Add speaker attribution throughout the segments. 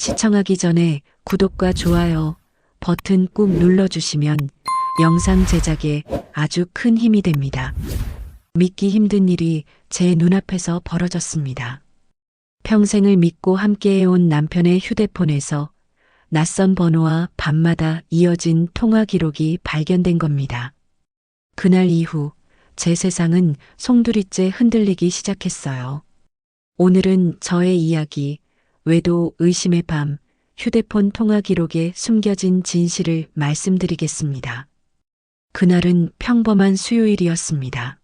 Speaker 1: 시청하기 전에 구독과 좋아요 버튼 꾹 눌러주시면 영상 제작에 아주 큰 힘이 됩니다. 믿기 힘든 일이 제 눈앞에서 벌어졌습니다. 평생을 믿고 함께해온 남편의 휴대폰에서 낯선 번호와 밤마다 이어진 통화 기록이 발견된 겁니다. 그날 이후 제 세상은 송두리째 흔들리기 시작했어요. 오늘은 저의 이야기, 외도 의심의 밤, 휴대폰 통화 기록에 숨겨진 진실을 말씀드리겠습니다. 그날은 평범한 수요일이었습니다.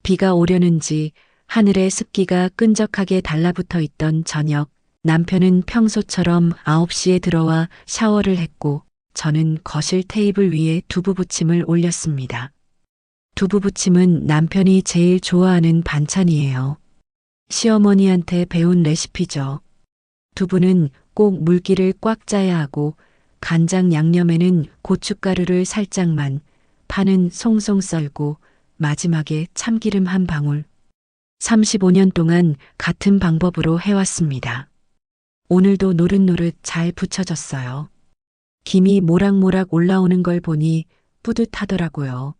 Speaker 1: 비가 오려는지 하늘에 습기가 끈적하게 달라붙어 있던 저녁, 남편은 평소처럼 9시에 들어와 샤워를 했고 저는 거실 테이블 위에 두부부침을 올렸습니다. 두부부침은 남편이 제일 좋아하는 반찬이에요. 시어머니한테 배운 레시피죠. 두부는 꼭 물기를 꽉 짜야 하고 간장 양념에는 고춧가루를 살짝만, 파는 송송 썰고 마지막에 참기름 한 방울. 35년 동안 같은 방법으로 해왔습니다. 오늘도 노릇노릇 잘 부쳐졌어요. 김이 모락모락 올라오는 걸 보니 뿌듯하더라고요.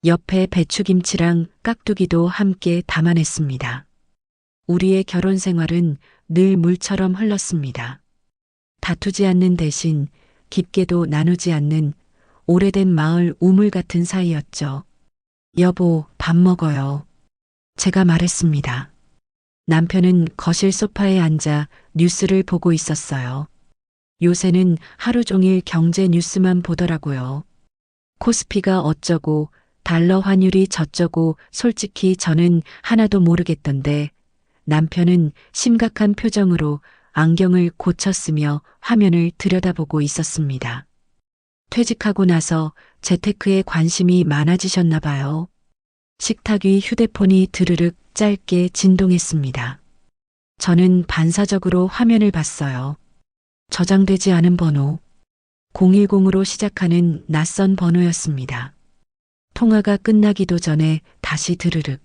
Speaker 1: 옆에 배추김치랑 깍두기도 함께 담아냈습니다. 우리의 결혼 생활은 늘 물처럼 흘렀습니다. 다투지 않는 대신 깊게도 나누지 않는 오래된 마을 우물 같은 사이였죠. 여보, 밥 먹어요. 제가 말했습니다. 남편은 거실 소파에 앉아 뉴스를 보고 있었어요. 요새는 하루 종일 경제 뉴스만 보더라고요. 코스피가 어쩌고 달러 환율이 저쩌고 솔직히 저는 하나도 모르겠던데 남편은 심각한 표정으로 안경을 고쳤으며 화면을 들여다보고 있었습니다. 퇴직하고 나서 재테크에 관심이 많아지셨나 봐요. 식탁 위 휴대폰이 드르륵 짧게 진동했습니다. 저는 반사적으로 화면을 봤어요. 저장되지 않은 번호. 010으로 시작하는 낯선 번호였습니다. 통화가 끝나기도 전에 다시 드르륵.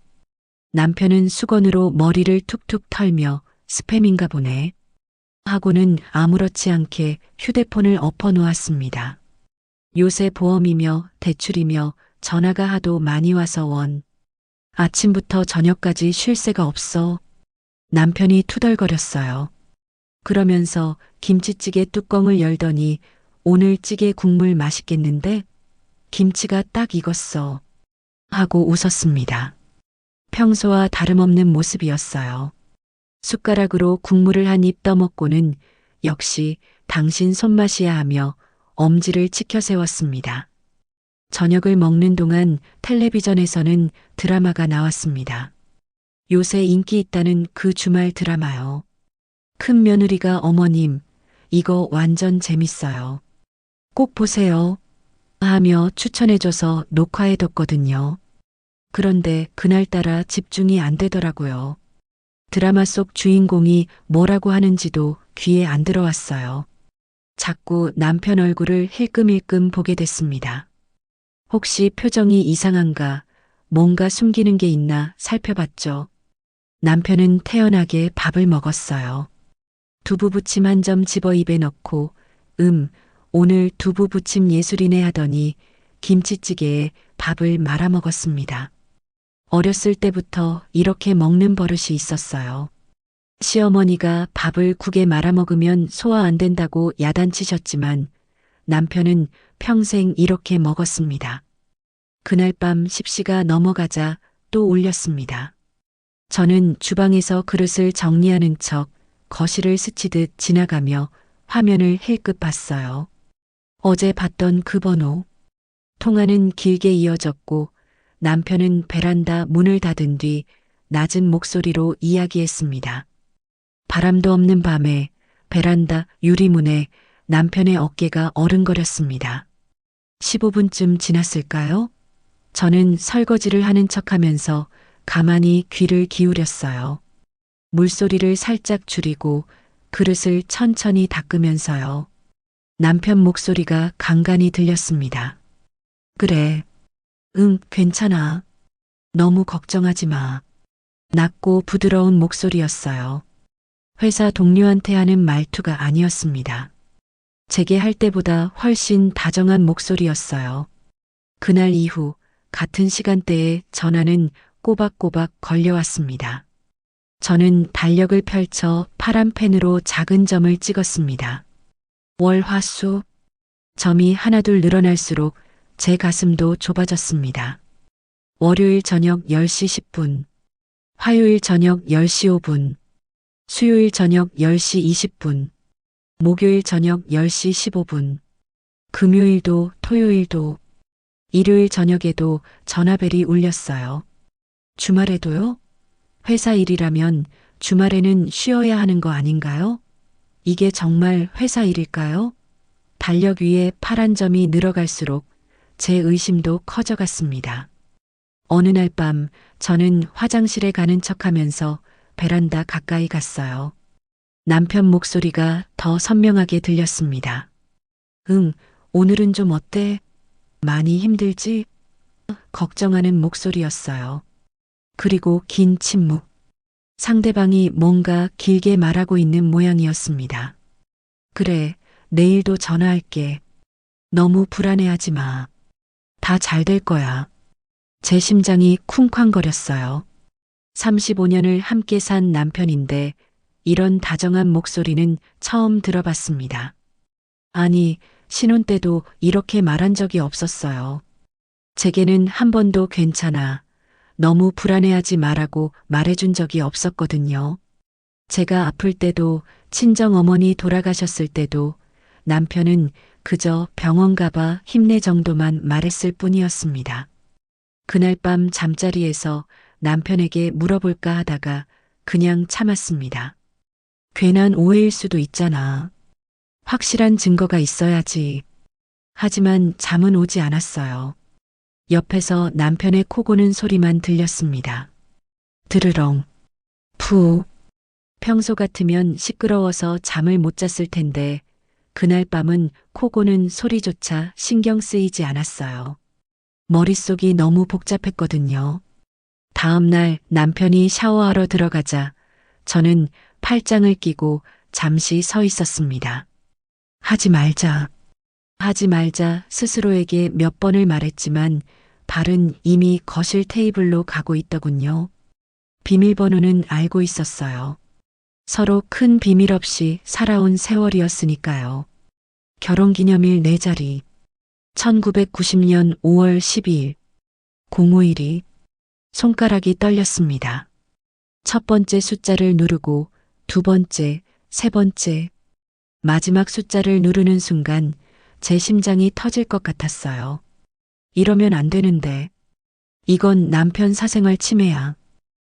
Speaker 1: 남편은 수건으로 머리를 툭툭 털며 스팸인가 보네. 하고는 아무렇지 않게 휴대폰을 엎어 놓았습니다. 요새 보험이며 대출이며 전화가 하도 많이 와서 원. 아침부터 저녁까지 쉴 새가 없어. 남편이 투덜거렸어요. 그러면서 김치찌개 뚜껑을 열더니 오늘 찌개 국물 맛있겠는데? 김치가 딱 익었어. 하고 웃었습니다. 평소와 다름없는 모습이었어요. 숟가락으로 국물을 한 입 떠먹고는 역시 당신 손맛이야 하며 엄지를 치켜 세웠습니다. 저녁을 먹는 동안 텔레비전에서는 드라마가 나왔습니다. 요새 인기 있다는 그 주말 드라마요. 큰 며느리가 어머님, 이거 완전 재밌어요. 꼭 보세요. 하며 추천해줘서 녹화해뒀거든요. 그런데 그날따라 집중이 안 되더라고요. 드라마 속 주인공이 뭐라고 하는지도 귀에 안 들어왔어요. 자꾸 남편 얼굴을 힐끔힐끔 보게 됐습니다. 혹시 표정이 이상한가, 뭔가 숨기는 게 있나 살펴봤죠. 남편은 태연하게 밥을 먹었어요. 두부부침 한 점 집어 입에 넣고 오늘 두부부침 예술이네 하더니 김치찌개에 밥을 말아 먹었습니다. 어렸을 때부터 이렇게 먹는 버릇이 있었어요. 시어머니가 밥을 국에 말아 먹으면 소화 안 된다고 야단치셨지만 남편은 평생 이렇게 먹었습니다. 그날 밤 10시가 넘어가자 또 울렸습니다. 저는 주방에서 그릇을 정리하는 척 거실을 스치듯 지나가며 화면을 힐끗 봤어요. 어제 봤던 그 번호. 통화는 길게 이어졌고 남편은 베란다 문을 닫은 뒤 낮은 목소리로 이야기했습니다. 바람도 없는 밤에 베란다 유리문에 남편의 어깨가 어른거렸습니다. 15분쯤 지났을까요? 저는 설거지를 하는 척하면서 가만히 귀를 기울였어요. 물소리를 살짝 줄이고 그릇을 천천히 닦으면서요. 남편 목소리가 간간히 들렸습니다. 그래. 응, 괜찮아. 너무 걱정하지 마. 낮고 부드러운 목소리였어요. 회사 동료한테 하는 말투가 아니었습니다. 제게 할 때보다 훨씬 다정한 목소리였어요. 그날 이후 같은 시간대에 전화는 꼬박꼬박 걸려왔습니다. 저는 달력을 펼쳐 파란 펜으로 작은 점을 찍었습니다. 월, 화, 수. 점이 하나둘 늘어날수록 제 가슴도 좁아졌습니다. 월요일 저녁 10시 10분, 화요일 저녁 10시 5분, 수요일 저녁 10시 20분, 목요일 저녁 10시 15분, 금요일도 토요일도 일요일 저녁에도 전화벨이 울렸어요. 주말에도요? 회사 일이라면 주말에는 쉬어야 하는 거 아닌가요? 이게 정말 회사 일일까요? 달력 위에 파란 점이 늘어갈수록 제 의심도 커져갔습니다. 어느 날 밤 저는 화장실에 가는 척하면서 베란다 가까이 갔어요. 남편 목소리가 더 선명하게 들렸습니다. 응, 오늘은 좀 어때? 많이 힘들지? 걱정하는 목소리였어요. 그리고 긴 침묵. 상대방이 뭔가 길게 말하고 있는 모양이었습니다. 그래, 내일도 전화할게. 너무 불안해하지 마. 다 잘 될 거야. 제 심장이 쿵쾅거렸어요. 35년을 함께 산 남편인데 이런 다정한 목소리는 처음 들어봤습니다. 아니, 신혼 때도 이렇게 말한 적이 없었어요. 제게는 한 번도 괜찮아. 너무 불안해하지 마라고 말해준 적이 없었거든요. 제가 아플 때도 친정 어머니 돌아가셨을 때도 남편은 그저 병원 가봐 힘내 정도만 말했을 뿐이었습니다. 그날 밤 잠자리에서 남편에게 물어볼까 하다가 그냥 참았습니다. 괜한 오해일 수도 있잖아. 확실한 증거가 있어야지. 하지만 잠은 오지 않았어요. 옆에서 남편의 코 고는 소리만 들렸습니다. 드르렁. 푸. 평소 같으면 시끄러워서 잠을 못 잤을 텐데 그날 밤은 코 고는 소리조차 신경 쓰이지 않았어요. 머릿속이 너무 복잡했거든요. 다음 날 남편이 샤워하러 들어가자 저는 팔짱을 끼고 잠시 서 있었습니다. 하지 말자. 하지 말자 스스로에게 몇 번을 말했지만 발은 이미 거실 테이블로 가고 있더군요. 비밀번호는 알고 있었어요. 서로 큰 비밀 없이 살아온 세월이었으니까요. 결혼기념일 내 자리. 1990년 5월 12일. 051이. 손가락이 떨렸습니다. 첫 번째 숫자를 누르고 두 번째, 세 번째. 마지막 숫자를 누르는 순간 제 심장이 터질 것 같았어요. 이러면 안 되는데. 이건 남편 사생활 침해야.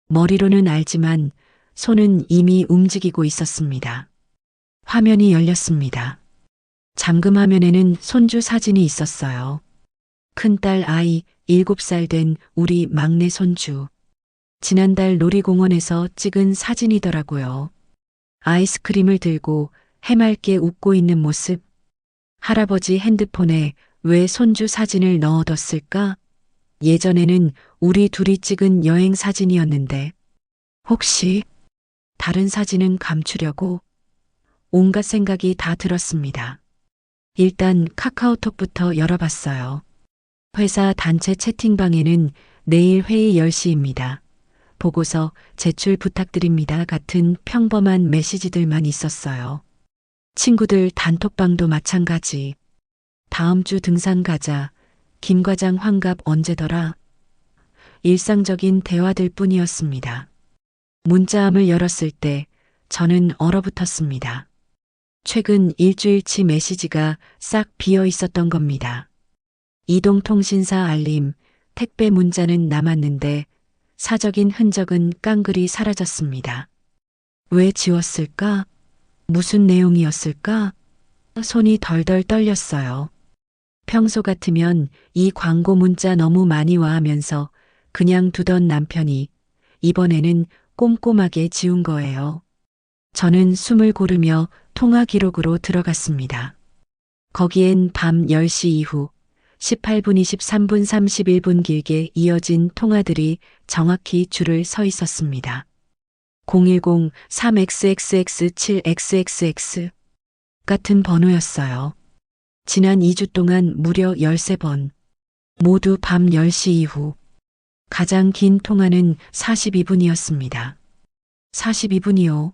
Speaker 1: 머리로는 알지만 손은 이미 움직이고 있었습니다. 화면이 열렸습니다. 잠금 화면에는 손주 사진이 있었어요. 큰딸 아이 7살 된 우리 막내 손주. 지난달 놀이공원에서 찍은 사진이더라고요. 아이스크림을 들고 해맑게 웃고 있는 모습. 할아버지 핸드폰에 왜 손주 사진을 넣어뒀을까? 예전에는 우리 둘이 찍은 여행 사진이었는데 혹시 다른 사진은 감추려고? 온갖 생각이 다 들었습니다. 일단 카카오톡부터 열어봤어요. 회사 단체 채팅방에는 내일 회의 10시입니다. 보고서 제출 부탁드립니다 같은 평범한 메시지들만 있었어요. 친구들 단톡방도 마찬가지. 다음 주 등산 가자. 김 과장 환갑 언제더라? 일상적인 대화들 뿐이었습니다. 문자함을 열었을 때 저는 얼어붙었습니다. 최근 일주일치 메시지가 싹 비어 있었던 겁니다. 이동통신사 알림, 택배 문자는 남았는데 사적인 흔적은 깡그리 사라졌습니다. 왜 지웠을까? 무슨 내용이었을까? 손이 덜덜 떨렸어요. 평소 같으면 이 광고 문자 너무 많이 와 하면서 그냥 두던 남편이 이번에는 꼼꼼하게 지운 거예요. 저는 숨을 고르며 통화 기록으로 들어갔습니다. 거기엔 밤 10시 이후 18분 23분 31분 길게 이어진 통화들이 정확히 줄을 서 있었습니다. 010-3XXX7XXX 같은 번호였어요. 지난 2주 동안 무려 13번. 모두 밤 10시 이후. 가장 긴 통화는 42분이었습니다. 42분이요.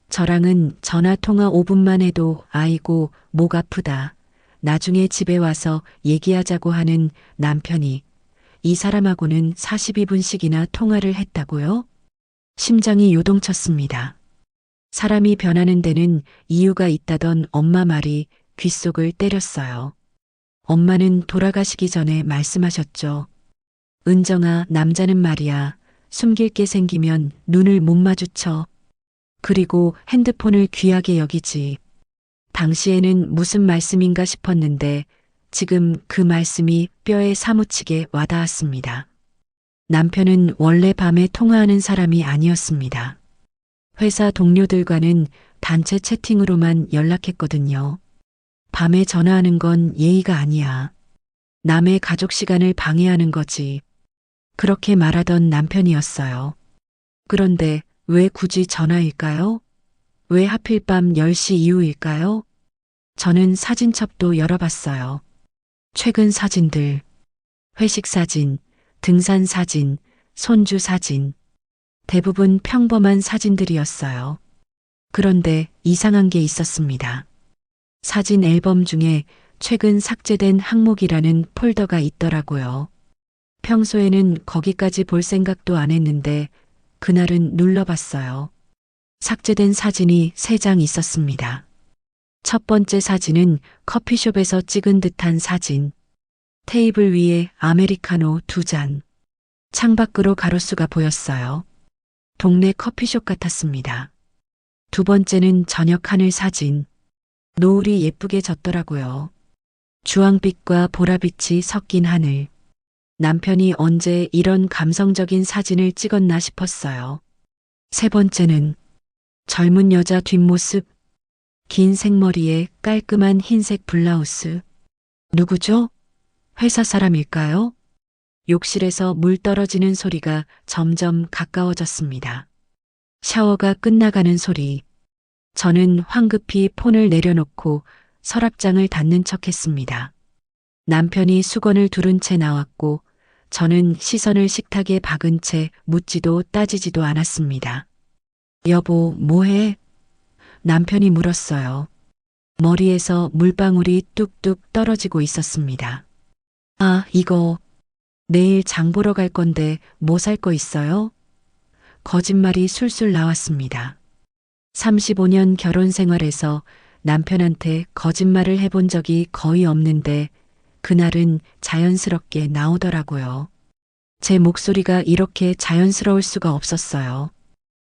Speaker 1: 저랑은 전화 통화 5분만 해도 아이고 목 아프다. 나중에 집에 와서 얘기하자고 하는 남편이 이 사람하고는 42분씩이나 통화를 했다고요? 심장이 요동쳤습니다. 사람이 변하는 데는 이유가 있다던 엄마 말이 귓속을 때렸어요. 엄마는 돌아가시기 전에 말씀하셨죠. 은정아, 남자는 말이야. 숨길 게 생기면 눈을 못 마주쳐. 그리고 핸드폰을 귀하게 여기지. 당시에는 무슨 말씀인가 싶었는데 지금 그 말씀이 뼈에 사무치게 와닿았습니다. 남편은 원래 밤에 통화하는 사람이 아니었습니다. 회사 동료들과는 단체 채팅으로만 연락했거든요. 밤에 전화하는 건 예의가 아니야. 남의 가족 시간을 방해하는 거지. 그렇게 말하던 남편이었어요. 그런데 왜 굳이 전화일까요? 왜 하필 밤 10시 이후일까요? 저는 사진첩도 열어봤어요. 최근 사진들, 회식 사진, 등산 사진, 손주 사진. 대부분 평범한 사진들이었어요. 그런데 이상한 게 있었습니다. 사진 앨범 중에 최근 삭제된 항목이라는 폴더가 있더라고요. 평소에는 거기까지 볼 생각도 안 했는데 그날은 눌러봤어요. 삭제된 사진이 3장 있었습니다. 첫 번째 사진은 커피숍에서 찍은 듯한 사진. 테이블 위에 아메리카노 2잔. 창밖으로 가로수가 보였어요. 동네 커피숍 같았습니다. 두 번째는 저녁 하늘 사진. 노을이 예쁘게 졌더라고요. 주황빛과 보라빛이 섞인 하늘. 남편이 언제 이런 감성적인 사진을 찍었나 싶었어요. 세 번째는 젊은 여자 뒷모습. 긴 생머리에 깔끔한 흰색 블라우스. 누구죠? 회사 사람일까요? 욕실에서 물 떨어지는 소리가 점점 가까워졌습니다. 샤워가 끝나가는 소리. 저는 황급히 폰을 내려놓고 서랍장을 닫는 척했습니다. 남편이 수건을 두른 채 나왔고 저는 시선을 식탁에 박은 채 묻지도 따지지도 않았습니다. 여보, 뭐해? 남편이 물었어요. 머리에서 물방울이 뚝뚝 떨어지고 있었습니다. 아, 이거 내일 장 보러 갈 건데 뭐 살 거 있어요? 거짓말이 술술 나왔습니다. 35년 결혼 생활에서 남편한테 거짓말을 해본 적이 거의 없는데 그날은 자연스럽게 나오더라고요. 제 목소리가 이렇게 자연스러울 수가 없었어요.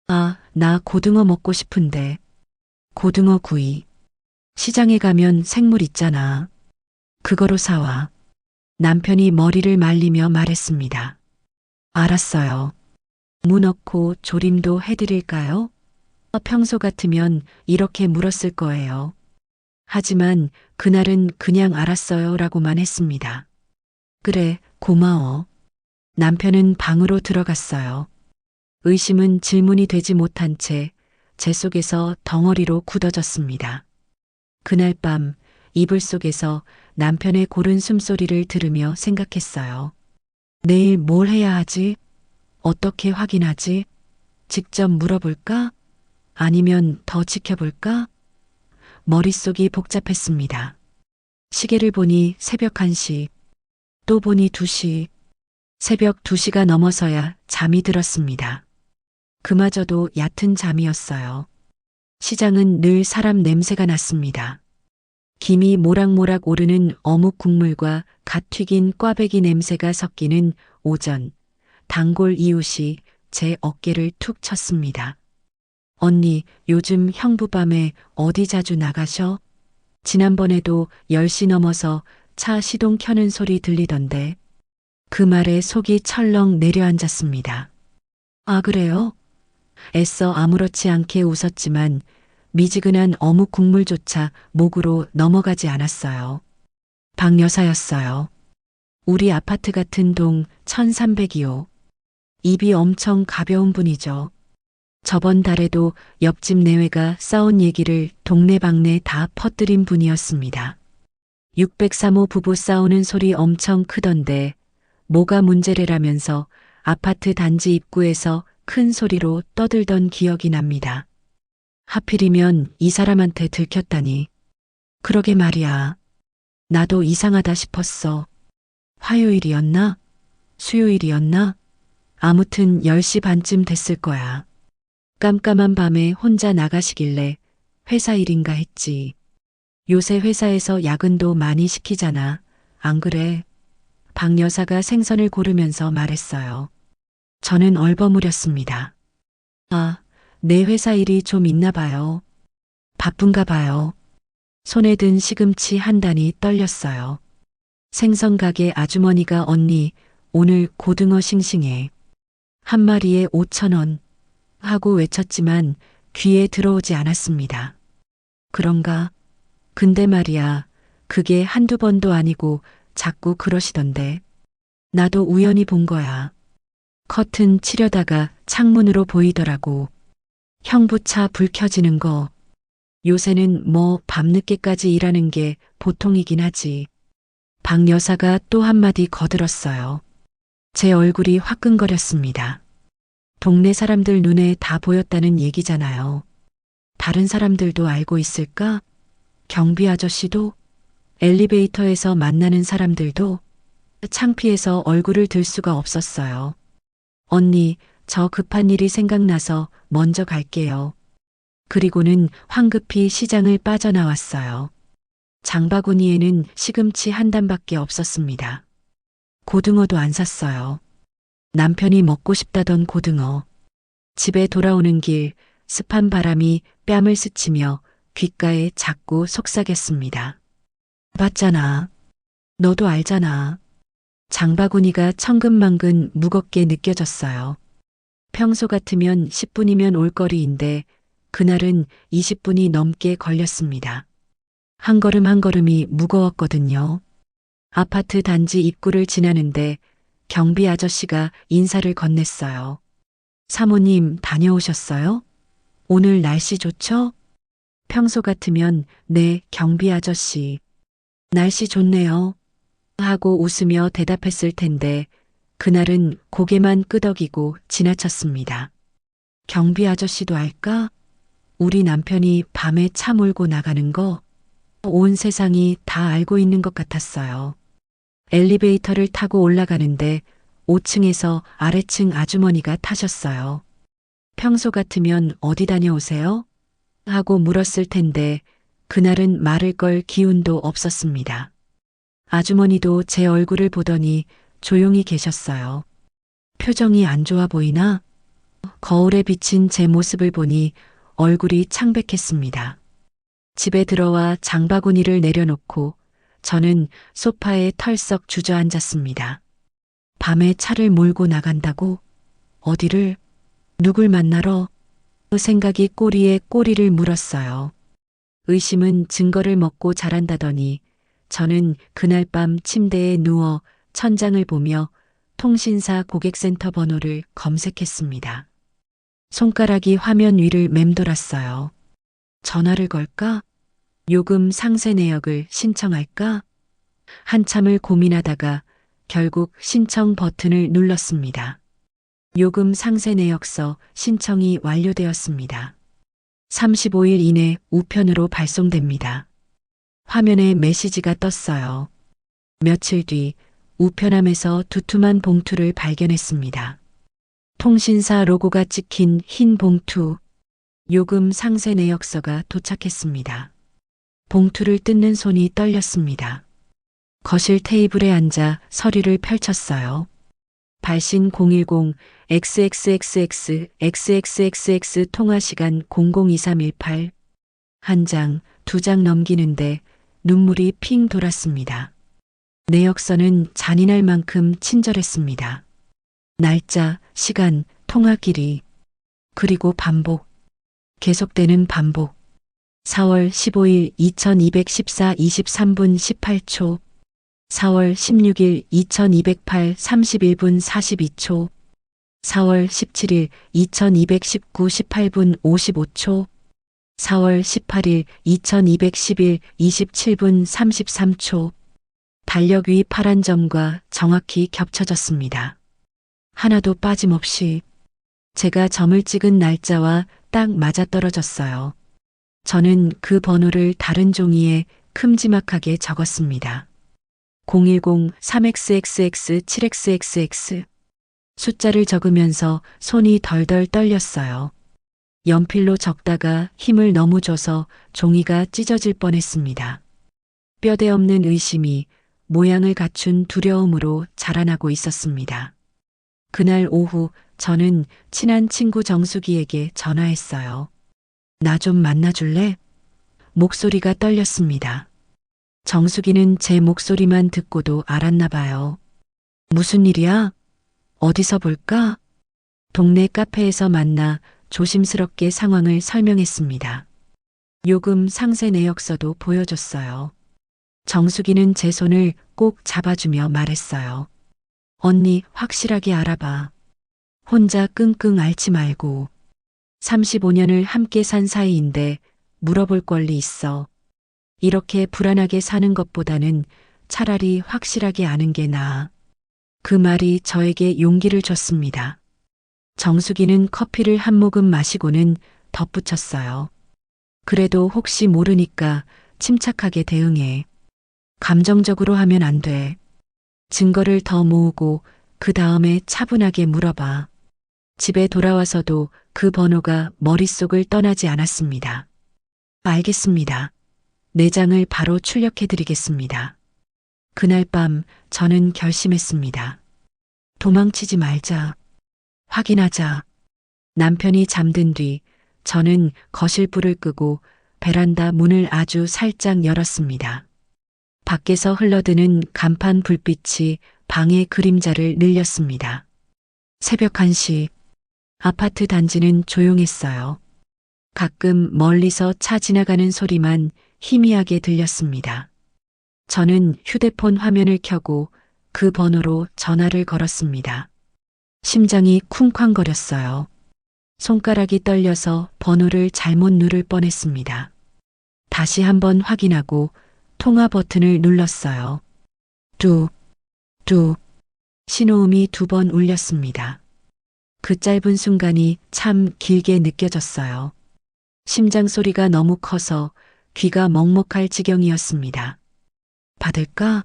Speaker 1: 아, 나 고등어 먹고 싶은데. 고등어 구이. 시장에 가면 생물 있잖아. 그거로 사와. 남편이 머리를 말리며 말했습니다. 알았어요. 무 넣고 조림도 해드릴까요? 평소 같으면 이렇게 물었을 거예요. 하지만 그날은 그냥 알았어요 라고만 했습니다. 그래, 고마워. 남편은 방으로 들어갔어요. 의심은 질문이 되지 못한 채 제 속에서 덩어리로 굳어졌습니다. 그날 밤 이불 속에서 남편의 고른 숨소리를 들으며 생각했어요. 내일 뭘 해야 하지? 어떻게 확인하지? 직접 물어볼까? 아니면 더 지켜볼까? 머릿속이 복잡했습니다. 시계를 보니 새벽 1시, 또 보니 2시, 새벽 2시가 넘어서야 잠이 들었습니다. 그마저도 얕은 잠이었어요. 시장은 늘 사람 냄새가 났습니다. 김이 모락모락 오르는 어묵 국물과 갓 튀긴 꽈배기 냄새가 섞이는 오전, 단골 이웃이 제 어깨를 툭 쳤습니다. 언니, 요즘 형부 밤에 어디 자주 나가셔? 지난번에도 10시 넘어서 차 시동 켜는 소리 들리던데. 그 말에 속이 철렁 내려앉았습니다. 아, 그래요? 애써 아무렇지 않게 웃었지만 미지근한 어묵 국물조차 목으로 넘어가지 않았어요. 박 여사였어요. 우리 아파트 같은 동 1300이요. 입이 엄청 가벼운 분이죠. 저번 달에도 옆집 내외가 싸운 얘기를 동네방네 다 퍼뜨린 분이었습니다. 603호 부부 싸우는 소리 엄청 크던데 뭐가 문제래라면서 아파트 단지 입구에서 큰 소리로 떠들던 기억이 납니다. 하필이면 이 사람한테 들켰다니. 그러게 말이야. 나도 이상하다 싶었어. 화요일이었나? 수요일이었나? 아무튼 10시 반쯤 됐을 거야. 깜깜한 밤에 혼자 나가시길래 회사 일인가 했지. 요새 회사에서 야근도 많이 시키잖아. 안 그래? 박 여사가 생선을 고르면서 말했어요. 저는 얼버무렸습니다. 아, 내 회사 일이 좀 있나 봐요. 바쁜가 봐요. 손에 든 시금치 한 단이 떨렸어요. 생선 가게 아주머니가 언니, 오늘 고등어 싱싱해. 한 마리에 5,000원 하고 외쳤지만 귀에 들어오지 않았습니다. 그런가? 근데 말이야, 그게 한두 번도 아니고 자꾸 그러시던데. 나도 우연히 본 거야. 커튼 치려다가 창문으로 보이더라고. 형부차 불 켜지는 거. 요새는 뭐 밤늦게까지 일하는 게 보통이긴 하지. 박 여사가 또 한마디 거들었어요. 제 얼굴이 화끈거렸습니다. 동네 사람들 눈에 다 보였다는 얘기잖아요. 다른 사람들도 알고 있을까? 경비 아저씨도? 엘리베이터에서 만나는 사람들도? 창피해서 얼굴을 들 수가 없었어요. 언니, 저 급한 일이 생각나서 먼저 갈게요. 그리고는 황급히 시장을 빠져나왔어요. 장바구니에는 시금치 한 단밖에 없었습니다. 고등어도 안 샀어요. 남편이 먹고 싶다던 고등어. 집에 돌아오는 길 습한 바람이 뺨을 스치며 귓가에 자꾸 속삭였습니다. 봤잖아. 너도 알잖아. 장바구니가 천근만근 무겁게 느껴졌어요. 평소 같으면 10분이면 올 거리인데 그날은 20분이 넘게 걸렸습니다. 한 걸음 한 걸음이 무거웠거든요. 아파트 단지 입구를 지나는데 경비 아저씨가 인사를 건넸어요. 사모님 다녀오셨어요? 오늘 날씨 좋죠? 평소 같으면 네, 경비 아저씨. 날씨 좋네요. 하고 웃으며 대답했을 텐데 그날은 고개만 끄덕이고 지나쳤습니다. 경비 아저씨도 알까? 우리 남편이 밤에 차 몰고 나가는 거 온 세상이 다 알고 있는 것 같았어요. 엘리베이터를 타고 올라가는데 5층에서 아래층 아주머니가 타셨어요. 평소 같으면 어디 다녀오세요? 하고 물었을 텐데 그날은 말을 걸 기운도 없었습니다. 아주머니도 제 얼굴을 보더니 조용히 계셨어요. 표정이 안 좋아 보이나? 거울에 비친 제 모습을 보니 얼굴이 창백했습니다. 집에 들어와 장바구니를 내려놓고 저는 소파에 털썩 주저앉았습니다. 밤에 차를 몰고 나간다고? 어디를? 누굴 만나러? 그 생각이 꼬리에 꼬리를 물었어요. 의심은 증거를 먹고 자란다더니 저는 그날 밤 침대에 누워 천장을 보며 통신사 고객센터 번호를 검색했습니다. 손가락이 화면 위를 맴돌았어요. 전화를 걸까? 요금 상세 내역을 신청할까? 한참을 고민하다가 결국 신청 버튼을 눌렀습니다. 요금 상세 내역서 신청이 완료되었습니다. 35일 이내 우편으로 발송됩니다. 화면에 메시지가 떴어요. 며칠 뒤 우편함에서 두툼한 봉투를 발견했습니다. 통신사 로고가 찍힌 흰 봉투, 요금 상세 내역서가 도착했습니다. 봉투를 뜯는 손이 떨렸습니다. 거실 테이블에 앉아 서류를 펼쳤어요. 발신 010 XXXX XXXX 통화시간 002318 한 장, 두 장 넘기는데 눈물이 핑 돌았습니다. 내역서는 잔인할 만큼 친절했습니다. 날짜, 시간, 통화 길이, 그리고 반복. 계속되는 반복. 4월 15일 2214 23분 18초. 4월 16일 2208 31분 42초. 4월 17일 2219 18분 55초, 4월 18일 2211 27분 33초. 달력 위 파란 점과 정확히 겹쳐졌습니다. 하나도 빠짐없이 제가 점을 찍은 날짜와 딱 맞아떨어졌어요. 저는 그 번호를 다른 종이에 큼지막하게 적었습니다. 010-3XXX-7XXX. 숫자를 적으면서 손이 덜덜 떨렸어요. 연필로 적다가 힘을 너무 줘서 종이가 찢어질 뻔했습니다. 뼈대 없는 의심이 모양을 갖춘 두려움으로 자라나고 있었습니다. 그날 오후 저는 친한 친구 정수기에게 전화했어요. 나 좀 만나줄래? 목소리가 떨렸습니다. 정수기는 제 목소리만 듣고도 알았나 봐요. 무슨 일이야? 어디서 볼까? 동네 카페에서 만나 조심스럽게 상황을 설명했습니다. 요금 상세 내역서도 보여줬어요. 정수기는 제 손을 꼭 잡아주며 말했어요. 언니, 확실하게 알아봐. 혼자 끙끙 앓지 말고. 35년을 함께 산 사이인데 물어볼 권리 있어. 이렇게 불안하게 사는 것보다는 차라리 확실하게 아는 게 나아. 그 말이 저에게 용기를 줬습니다. 정수기는 커피를 한 모금 마시고는 덧붙였어요. 그래도 혹시 모르니까 침착하게 대응해. 감정적으로 하면 안 돼. 증거를 더 모으고 그 다음에 차분하게 물어봐. 집에 돌아와서도 그 번호가 머릿속을 떠나지 않았습니다. 알겠습니다. 내장을 바로 출력해드리겠습니다. 그날 밤 저는 결심했습니다. 도망치지 말자. 확인하자. 남편이 잠든 뒤 저는 거실 불을 끄고 베란다 문을 아주 살짝 열었습니다. 밖에서 흘러드는 간판 불빛이 방의 그림자를 늘렸습니다. 새벽 1시. 아파트 단지는 조용했어요. 가끔 멀리서 차 지나가는 소리만 희미하게 들렸습니다. 저는 휴대폰 화면을 켜고 그 번호로 전화를 걸었습니다. 심장이 쿵쾅거렸어요. 손가락이 떨려서 번호를 잘못 누를 뻔했습니다. 다시 한번 확인하고 통화 버튼을 눌렀어요. 뚝, 뚝. 신호음이 2번 울렸습니다. 그 짧은 순간이 참 길게 느껴졌어요. 심장 소리가 너무 커서 귀가 먹먹할 지경이었습니다. 받을까?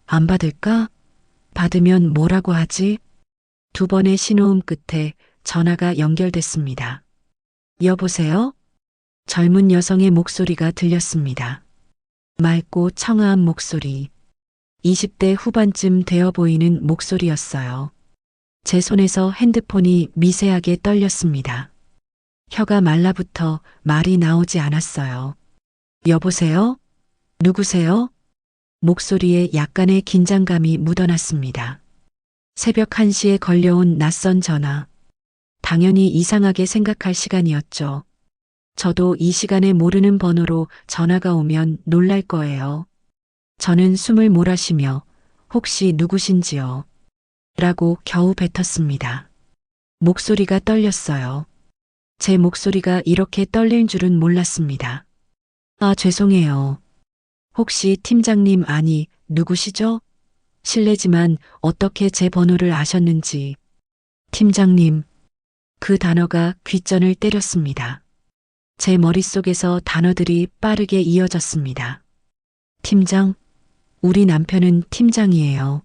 Speaker 1: 안 받을까? 받으면 뭐라고 하지? 2번의 신호음 끝에 전화가 연결됐습니다. 여보세요? 젊은 여성의 목소리가 들렸습니다. 맑고 청아한 목소리. 20대 후반쯤 되어 보이는 목소리였어요. 제 손에서 핸드폰이 미세하게 떨렸습니다. 혀가 말라붙어 말이 나오지 않았어요. 여보세요? 누구세요? 목소리에 약간의 긴장감이 묻어났습니다. 새벽 1시에 걸려온 낯선 전화. 당연히 이상하게 생각할 시간이었죠. 저도 이 시간에 모르는 번호로 전화가 오면 놀랄 거예요. 저는 숨을 몰아쉬며 혹시 누구신지요? 라고 겨우 뱉었습니다. 목소리가 떨렸어요. 제 목소리가 이렇게 떨릴 줄은 몰랐습니다. 아, 죄송해요. 혹시 팀장님 아니 누구시죠? 실례지만 어떻게 제 번호를 아셨는지. 팀장님. 그 단어가 귓전을 때렸습니다. 제 머릿속에서 단어들이 빠르게 이어졌습니다. 팀장? 우리 남편은 팀장이에요.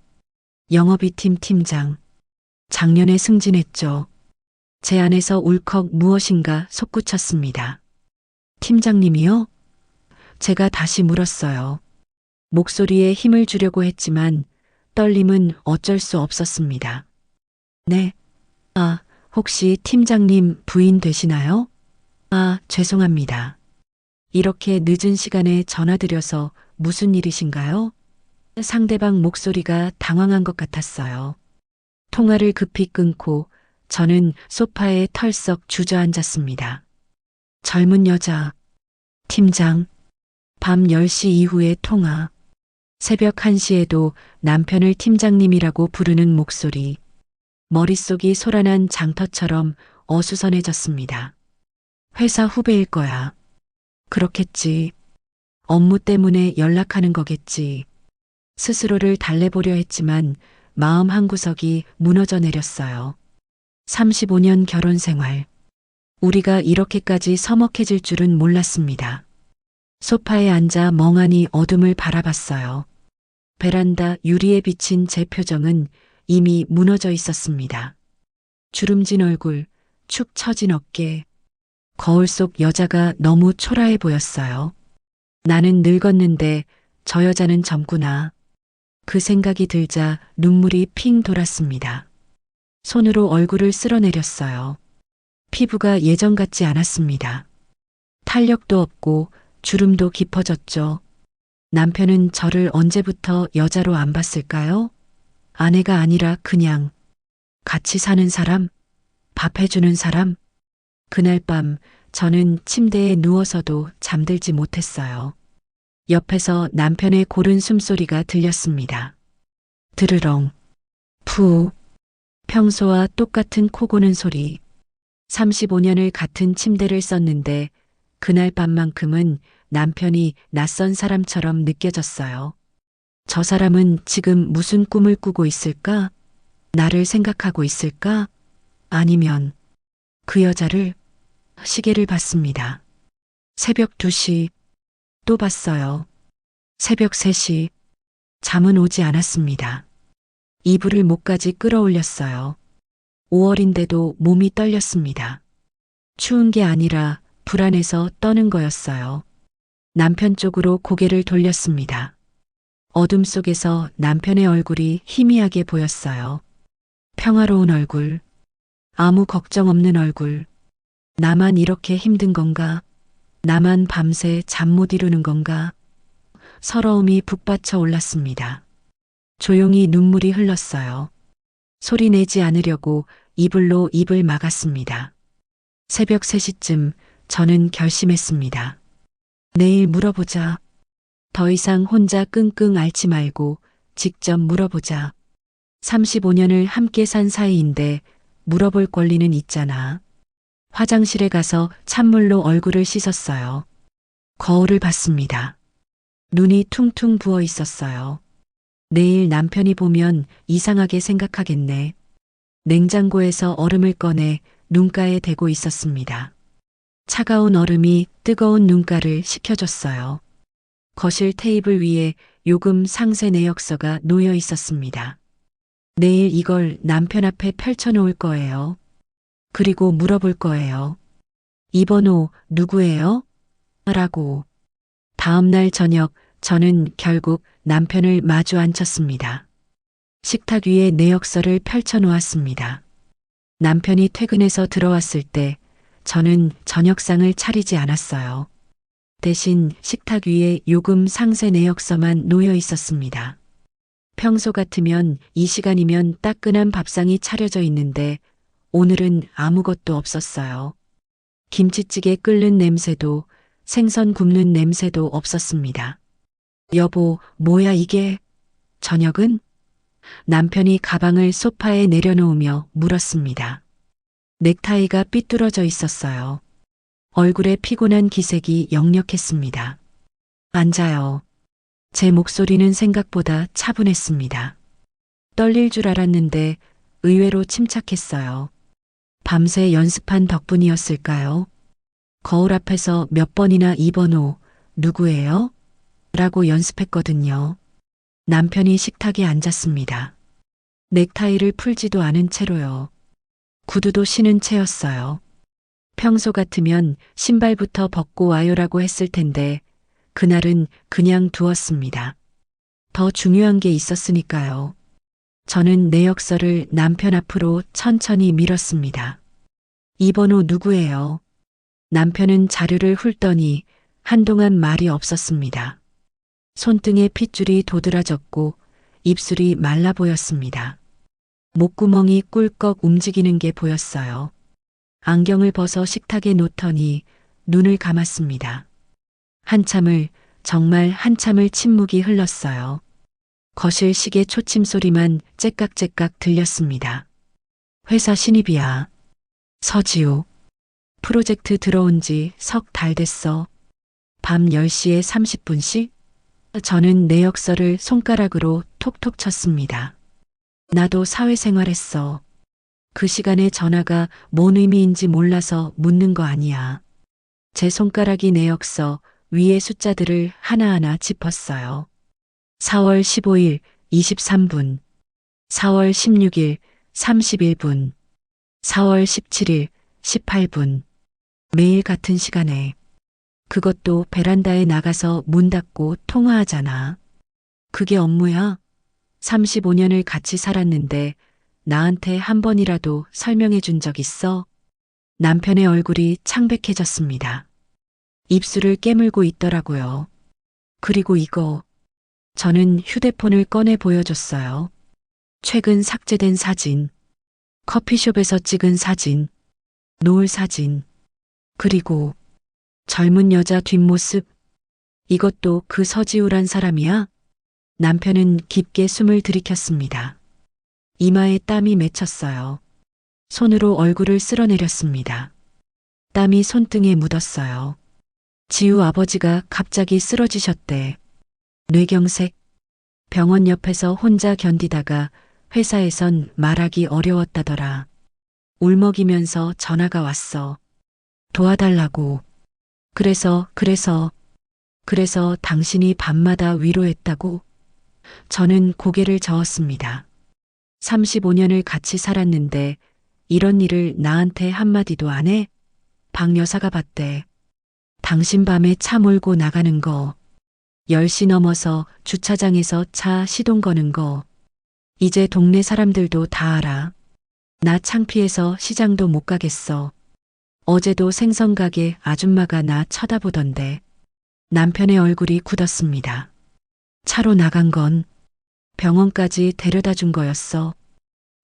Speaker 1: 영업이팀 팀장. 작년에 승진했죠. 제 안에서 울컥 무엇인가 솟구쳤습니다. 팀장님이요? 제가 다시 물었어요. 목소리에 힘을 주려고 했지만 떨림은 어쩔 수 없었습니다. 네. 아, 혹시 팀장님 부인 되시나요? 아, 죄송합니다. 이렇게 늦은 시간에 전화드려서 무슨 일이신가요? 상대방 목소리가 당황한 것 같았어요. 통화를 급히 끊고 저는 소파에 털썩 주저앉았습니다. 젊은 여자, 팀장, 밤 10시 이후의 통화, 새벽 1시에도 남편을 팀장님이라고 부르는 목소리. 머릿속이 소란한 장터처럼 어수선해졌습니다. 회사 후배일 거야. 그렇겠지. 업무 때문에 연락하는 거겠지. 스스로를 달래보려 했지만 마음 한구석이 무너져 내렸어요. 35년 결혼 생활. 우리가 이렇게까지 서먹해질 줄은 몰랐습니다. 소파에 앉아 멍하니 어둠을 바라봤어요. 베란다 유리에 비친 제 표정은 이미 무너져 있었습니다. 주름진 얼굴, 축 처진 어깨, 거울 속 여자가 너무 초라해 보였어요. 나는 늙었는데 저 여자는 젊구나. 그 생각이 들자 눈물이 핑 돌았습니다. 손으로 얼굴을 쓸어내렸어요. 피부가 예전 같지 않았습니다. 탄력도 없고 주름도 깊어졌죠. 남편은 저를 언제부터 여자로 안 봤을까요? 아내가 아니라 그냥 같이 사는 사람, 밥 해주는 사람. 그날 밤 저는 침대에 누워서도 잠들지 못했어요. 옆에서 남편의 고른 숨소리가 들렸습니다. 드르렁, 푸, 평소와 똑같은 코 고는 소리. 35년을 같은 침대를 썼는데 그날 밤만큼은 남편이 낯선 사람처럼 느껴졌어요. 저 사람은 지금 무슨 꿈을 꾸고 있을까? 나를 생각하고 있을까? 아니면 그 여자를. 시계를 봤습니다. 새벽 2시. 또 봤어요. 새벽 3시. 잠은 오지 않았습니다. 이불을 목까지 끌어올렸어요. 5월인데도 몸이 떨렸습니다. 추운 게 아니라 불안해서 떠는 거였어요. 남편 쪽으로 고개를 돌렸습니다. 어둠 속에서 남편의 얼굴이 희미하게 보였어요. 평화로운 얼굴, 아무 걱정 없는 얼굴. 나만 이렇게 힘든 건가? 나만 밤새 잠 못 이루는 건가? 서러움이 북받쳐 올랐습니다. 조용히 눈물이 흘렀어요. 소리 내지 않으려고 이불로 입을 막았습니다. 새벽 3시쯤 저는 결심했습니다. 내일 물어보자. 더 이상 혼자 끙끙 앓지 말고 직접 물어보자. 35년을 함께 산 사이인데 물어볼 권리는 있잖아. 화장실에 가서 찬물로 얼굴을 씻었어요. 거울을 봤습니다. 눈이 퉁퉁 부어 있었어요. 내일 남편이 보면 이상하게 생각하겠네. 냉장고에서 얼음을 꺼내 눈가에 대고 있었습니다. 차가운 얼음이 뜨거운 눈가를 식혀줬어요. 거실 테이블 위에 요금 상세 내역서가 놓여 있었습니다. 내일 이걸 남편 앞에 펼쳐놓을 거예요. 그리고 물어볼 거예요. 이 번호 누구예요? 라고. 다음 날 저녁 저는 결국 남편을 마주 앉혔습니다. 식탁 위에 내역서를 펼쳐놓았습니다. 남편이 퇴근해서 들어왔을 때 저는 저녁상을 차리지 않았어요. 대신 식탁 위에 요금 상세 내역서만 놓여 있었습니다. 평소 같으면 이 시간이면 따끈한 밥상이 차려져 있는데 오늘은 아무것도 없었어요. 김치찌개 끓는 냄새도 생선 굽는 냄새도 없었습니다. 여보, 뭐야 이게? 저녁은? 남편이 가방을 소파에 내려놓으며 물었습니다. 넥타이가 삐뚤어져 있었어요. 얼굴에 피곤한 기색이 역력했습니다. 앉아요. 제 목소리는 생각보다 차분했습니다. 떨릴 줄 알았는데 의외로 침착했어요. 밤새 연습한 덕분이었을까요? 거울 앞에서 몇 번이나 이 번호 누구예요? 라고 연습했거든요. 남편이 식탁에 앉았습니다. 넥타이를 풀지도 않은 채로요. 구두도 신은 채였어요. 평소 같으면 신발부터 벗고 와요라고 했을 텐데 그날은 그냥 두었습니다. 더 중요한 게 있었으니까요. 저는 내역서를 남편 앞으로 천천히 밀었습니다. 이 번호 누구예요? 남편은 자료를 훑더니 한동안 말이 없었습니다. 손등에 핏줄이 도드라졌고 입술이 말라 보였습니다. 목구멍이 꿀꺽 움직이는 게 보였어요. 안경을 벗어 식탁에 놓더니 눈을 감았습니다. 정말 한참을 침묵이 흘렀어요. 거실 시계 초침 소리만 째깍째깍 들렸습니다. 회사 신입이야. 서지우. 프로젝트 들어온 지 석 달 됐어. 밤 10시에 30분씩? 저는 내역서를 손가락으로 톡톡 쳤습니다. 나도 사회생활 했어. 그 시간에 전화가 뭔 의미인지 몰라서 묻는 거 아니야. 제 손가락이 내역서 위에 숫자들을 하나하나 짚었어요. 4월 15일 23분, 4월 16일 31분, 4월 17일 18분. 매일 같은 시간에. 그것도 베란다에 나가서 문 닫고 통화하잖아. 그게 업무야? 35년을 같이 살았는데 나한테 한 번이라도 설명해 준 적 있어? 남편의 얼굴이 창백해졌습니다. 입술을 깨물고 있더라고요. 그리고 이거. 저는 휴대폰을 꺼내 보여줬어요. 최근 삭제된 사진. 커피숍에서 찍은 사진. 노을 사진. 그리고 젊은 여자 뒷모습. 이것도 그 서지우란 사람이야? 남편은 깊게 숨을 들이켰습니다. 이마에 땀이 맺혔어요. 손으로 얼굴을 쓸어내렸습니다. 땀이 손등에 묻었어요. 지우 아버지가 갑자기 쓰러지셨대. 뇌경색. 병원 옆에서 혼자 견디다가 회사에선 말하기 어려웠다더라. 울먹이면서 전화가 왔어. 도와달라고. 그래서 당신이 밤마다 위로했다고? 저는 고개를 저었습니다. 35년을 같이 살았는데 이런 일을 나한테 한마디도 안 해? 박 여사가 봤대. 당신 밤에 차 몰고 나가는 거. 10시 넘어서 주차장에서 차 시동 거는 거. 이제 동네 사람들도 다 알아. 나 창피해서 시장도 못 가겠어. 어제도 생선가게 아줌마가 나 쳐다보던데. 남편의 얼굴이 굳었습니다. 차로 나간 건 병원까지 데려다 준 거였어.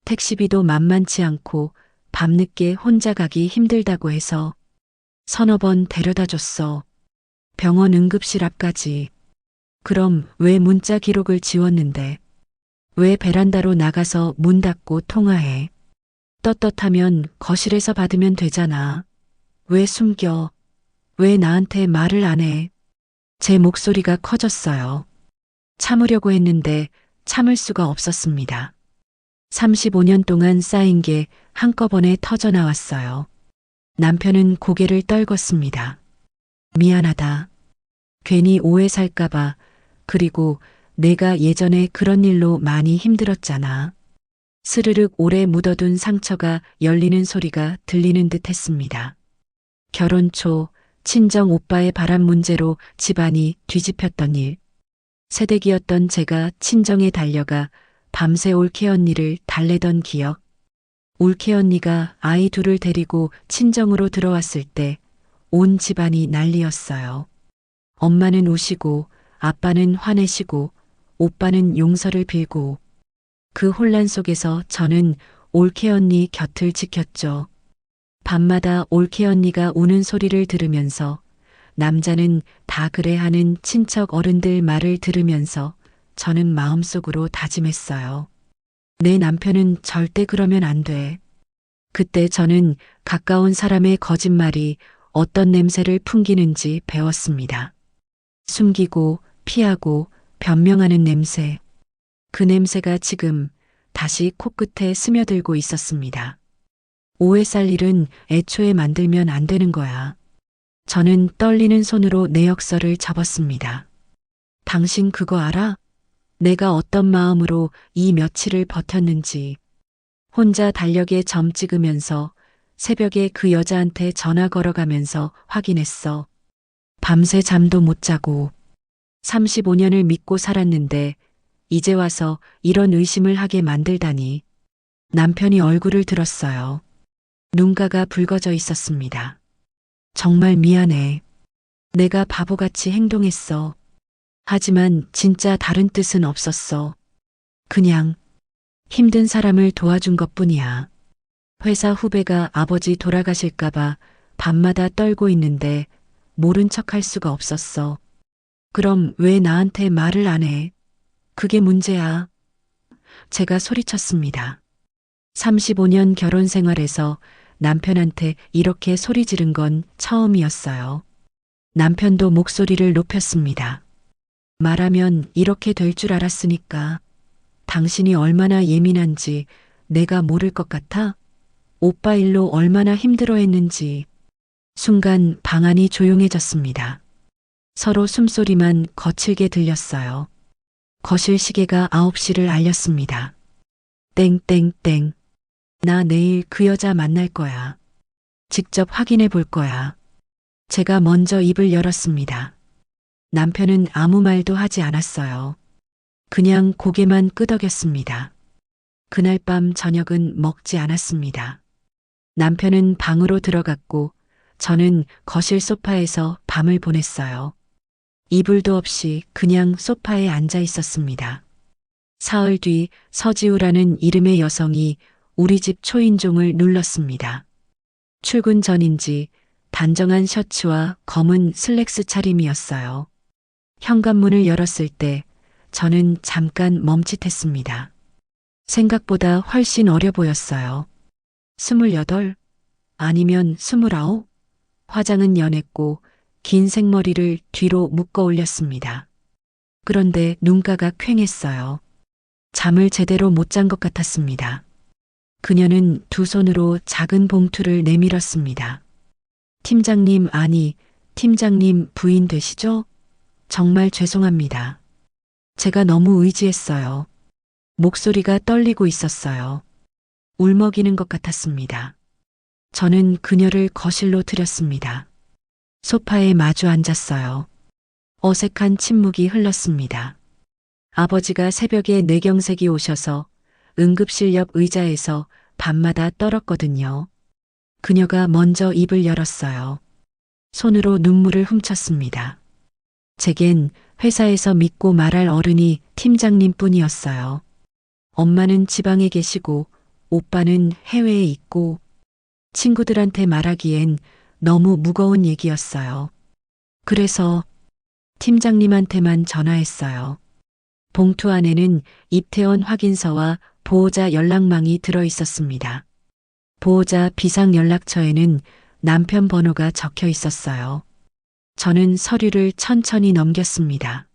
Speaker 1: 택시비도 만만치 않고 밤늦게 혼자 가기 힘들다고 해서 서너 번 데려다 줬어. 병원 응급실 앞까지. 그럼 왜 문자 기록을 지웠는데? 왜 베란다로 나가서 문 닫고 통화해? 떳떳하면 거실에서 받으면 되잖아. 왜 숨겨? 왜 나한테 말을 안 해? 제 목소리가 커졌어요. 참으려고 했는데 참을 수가 없었습니다. 35년 동안 쌓인 게 한꺼번에 터져 나왔어요. 남편은 고개를 떨궜습니다. 미안하다. 괜히 오해 살까봐. 그리고 내가 예전에 그런 일로 많이 힘들었잖아. 스르륵 오래 묻어둔 상처가 열리는 소리가 들리는 듯 했습니다. 결혼 초 친정 오빠의 바람 문제로 집안이 뒤집혔던 일. 새댁이었던 제가 친정에 달려가 밤새 올케 언니를 달래던 기억. 올케 언니가 아이 둘을 데리고 친정으로 들어왔을 때 온 집안이 난리였어요. 엄마는 우시고 아빠는 화내시고 오빠는 용서를 빌고 그 혼란 속에서 저는 올케 언니 곁을 지켰죠. 밤마다 올케 언니가 우는 소리를 들으면서 남자는 다 그래 하는 친척 어른들 말을 들으면서 저는 마음속으로 다짐했어요. 내 남편은 절대 그러면 안 돼. 그때 저는 가까운 사람의 거짓말이 어떤 냄새를 풍기는지 배웠습니다. 숨기고 피하고 변명하는 냄새. 그 냄새가 지금 다시 코끝에 스며들고 있었습니다. 오해 살 일은 애초에 만들면 안 되는 거야. 저는 떨리는 손으로 내역서를 접었습니다. 당신 그거 알아? 내가 어떤 마음으로 이 며칠을 버텼는지. 혼자 달력에 점 찍으면서 새벽에 그 여자한테 전화 걸어가면서 확인했어. 밤새 잠도 못 자고 35년을 믿고 살았는데 이제 와서 이런 의심을 하게 만들다니. 남편이 얼굴을 들었어요. 눈가가 붉어져 있었습니다. 정말 미안해. 내가 바보같이 행동했어. 하지만 진짜 다른 뜻은 없었어. 그냥 힘든 사람을 도와준 것뿐이야. 회사 후배가 아버지 돌아가실까봐 밤마다 떨고 있는데 모른 척할 수가 없었어. 그럼 왜 나한테 말을 안 해? 그게 문제야. 제가 소리쳤습니다. 35년 결혼 생활에서 남편한테 이렇게 소리 지른 건 처음이었어요. 남편도 목소리를 높였습니다. 말하면 이렇게 될 줄 알았으니까. 당신이 얼마나 예민한지 내가 모를 것 같아? 오빠 일로 얼마나 힘들어했는지. 순간 방 안이 조용해졌습니다. 서로 숨소리만 거칠게 들렸어요. 거실 시계가 9시를 알렸습니다. 땡땡땡. 나 내일 그 여자 만날 거야. 직접 확인해 볼 거야. 제가 먼저 입을 열었습니다. 남편은 아무 말도 하지 않았어요. 그냥 고개만 끄덕였습니다. 그날 밤 저녁은 먹지 않았습니다. 남편은 방으로 들어갔고 저는 거실 소파에서 밤을 보냈어요. 이불도 없이 그냥 소파에 앉아 있었습니다. 사흘 뒤 서지우라는 이름의 여성이 우리 집 초인종을 눌렀습니다. 출근 전인지 단정한 셔츠와 검은 슬랙스 차림이었어요. 현관문을 열었을 때 저는 잠깐 멈칫했습니다. 생각보다 훨씬 어려 보였어요. 28? 아니면 29? 화장은 연했고 긴 생머리를 뒤로 묶어 올렸습니다. 그런데 눈가가 퀭했어요. 잠을 제대로 못 잔 것 같았습니다. 그녀는 두 손으로 작은 봉투를 내밀었습니다. 팀장님, 아니, 팀장님 부인 되시죠? 정말 죄송합니다. 제가 너무 의지했어요. 목소리가 떨리고 있었어요. 울먹이는 것 같았습니다. 저는 그녀를 거실로 들였습니다. 소파에 마주 앉았어요. 어색한 침묵이 흘렀습니다. 아버지가 새벽에 뇌경색이 오셔서 응급실 옆 의자에서 밤마다 떨었거든요. 그녀가 먼저 입을 열었어요. 손으로 눈물을 훔쳤습니다. 제겐 회사에서 믿고 말할 어른이 팀장님 뿐이었어요. 엄마는 지방에 계시고 오빠는 해외에 있고 친구들한테 말하기엔 너무 무거운 얘기였어요. 그래서 팀장님한테만 전화했어요. 봉투 안에는 입퇴원 확인서와 보호자 연락망이 들어 있었습니다. 보호자 비상연락처에는 남편 번호가 적혀 있었어요. 저는 서류를 천천히 넘겼습니다.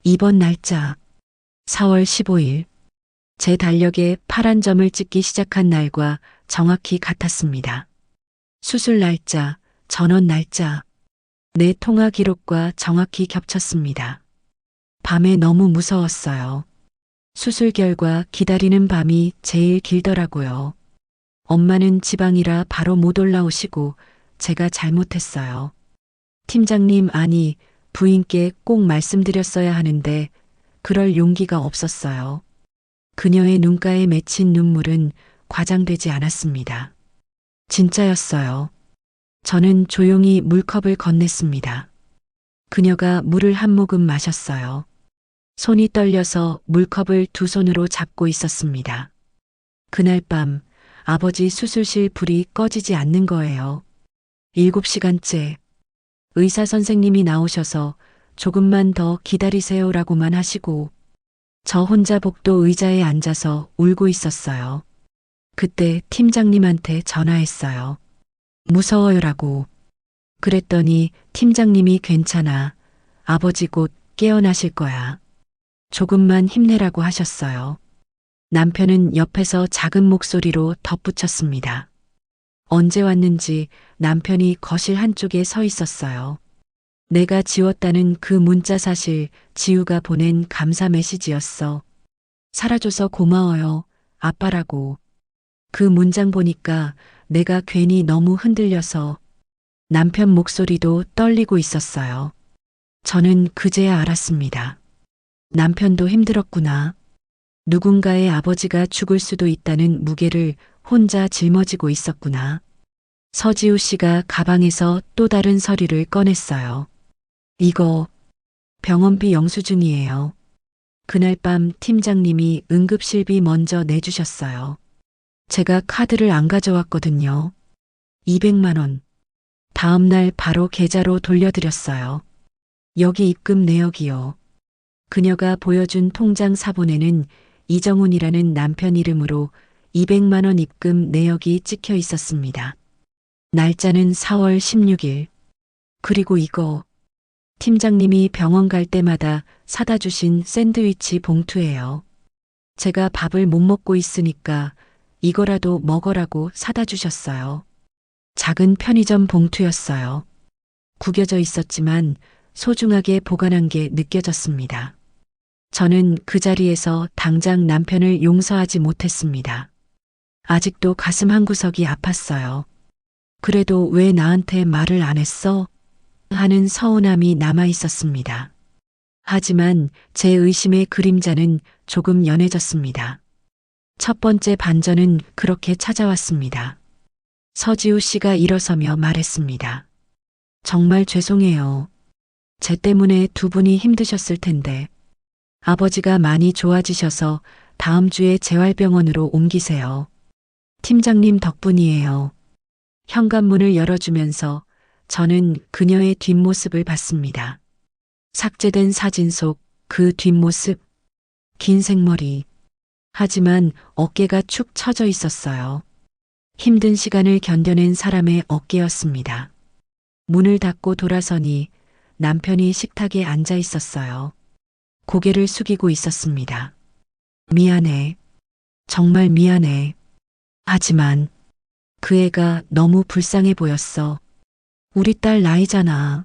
Speaker 1: 이번 날짜 4월 15일. 제 달력에 파란 점을 찍기 시작한 날과 정확히 같았습니다. 수술 날짜, 전원 날짜, 내 통화 기록과 정확히 겹쳤습니다. 밤에 너무 무서웠어요. 수술 결과 기다리는 밤이 제일 길더라고요. 엄마는 지방이라 바로 못 올라오시고 제가 잘못했어요. 팀장님, 아니, 부인께 꼭 말씀드렸어야 하는데 그럴 용기가 없었어요. 그녀의 눈가에 맺힌 눈물은 과장되지 않았습니다. 진짜였어요. 저는 조용히 물컵을 건넸습니다. 그녀가 물을 한 모금 마셨어요. 손이 떨려서 물컵을 두 손으로 잡고 있었습니다. 그날 밤 아버지 수술실 불이 꺼지지 않는 거예요. 7시간째 의사 선생님이 나오셔서 조금만 더 기다리세요라고만 하시고 저 혼자 복도 의자에 앉아서 울고 있었어요. 그때 팀장님한테 전화했어요. 무서워요라고. 그랬더니 팀장님이 괜찮아. 아버지 곧 깨어나실 거야. 조금만 힘내라고 하셨어요. 남편은 옆에서 작은 목소리로 덧붙였습니다. 언제 왔는지 남편이 거실 한쪽에 서 있었어요. 내가 지웠다는 그 문자 사실 지우가 보낸 감사 메시지였어. 살아줘서 고마워요. 아빠라고. 그 문장 보니까 내가 괜히 너무 흔들려서 남편 목소리도 떨리고 있었어요. 저는 그제야 알았습니다. 남편도 힘들었구나. 누군가의 아버지가 죽을 수도 있다는 무게를 혼자 짊어지고 있었구나. 서지우 씨가 가방에서 또 다른 서류를 꺼냈어요. 이거 병원비 영수증이에요. 그날 밤 팀장님이 응급실비 먼저 내주셨어요. 제가 카드를 안 가져왔거든요. 200만 원. 다음 날 바로 계좌로 돌려드렸어요. 여기 입금 내역이요. 그녀가 보여준 통장 사본에는 이정훈이라는 남편 이름으로 200만 원 입금 내역이 찍혀 있었습니다. 날짜는 4월 16일. 그리고 이거 팀장님이 병원 갈 때마다 사다 주신 샌드위치 봉투예요. 제가 밥을 못 먹고 있으니까 이거라도 먹으라고 사다 주셨어요. 작은 편의점 봉투였어요. 구겨져 있었지만 소중하게 보관한 게 느껴졌습니다. 저는 그 자리에서 당장 남편을 용서하지 못했습니다. 아직도 가슴 한구석이 아팠어요. 그래도 왜 나한테 말을 안 했어? 하는 서운함이 남아 있었습니다. 하지만 제 의심의 그림자는 조금 연해졌습니다. 첫 번째 반전은 그렇게 찾아왔습니다. 서지우 씨가 일어서며 말했습니다. 정말 죄송해요. 제 때문에 두 분이 힘드셨을 텐데. 아버지가 많이 좋아지셔서 다음 주에 재활병원으로 옮기세요. 팀장님 덕분이에요. 현관문을 열어주면서 저는 그녀의 뒷모습을 봤습니다. 삭제된 사진 속 그 뒷모습. 긴 생머리. 하지만 어깨가 축 처져 있었어요. 힘든 시간을 견뎌낸 사람의 어깨였습니다. 문을 닫고 돌아서니 남편이 식탁에 앉아 있었어요. 고개를 숙이고 있었습니다. 미안해. 정말 미안해. 하지만 그 애가 너무 불쌍해 보였어. 우리 딸 나이잖아.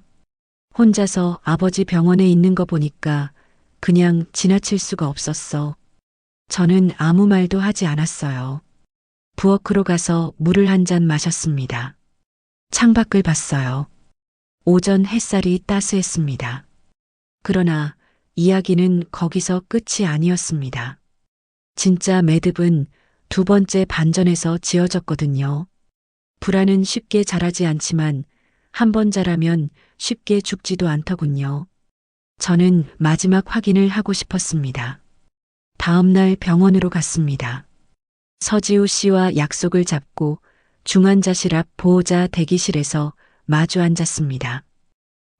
Speaker 1: 혼자서 아버지 병원에 있는 거 보니까 그냥 지나칠 수가 없었어. 저는 아무 말도 하지 않았어요. 부엌으로 가서 물을 한 잔 마셨습니다. 창밖을 봤어요. 오전 햇살이 따스했습니다. 그러나 이야기는 거기서 끝이 아니었습니다. 진짜 매듭은 두 번째 반전에서 지어졌거든요. 불안은 쉽게 자라지 않지만 한 번 자라면 쉽게 죽지도 않더군요. 저는 마지막 확인을 하고 싶었습니다. 다음 날 병원으로 갔습니다. 서지우 씨와 약속을 잡고 중환자실 앞 보호자 대기실에서 마주 앉았습니다.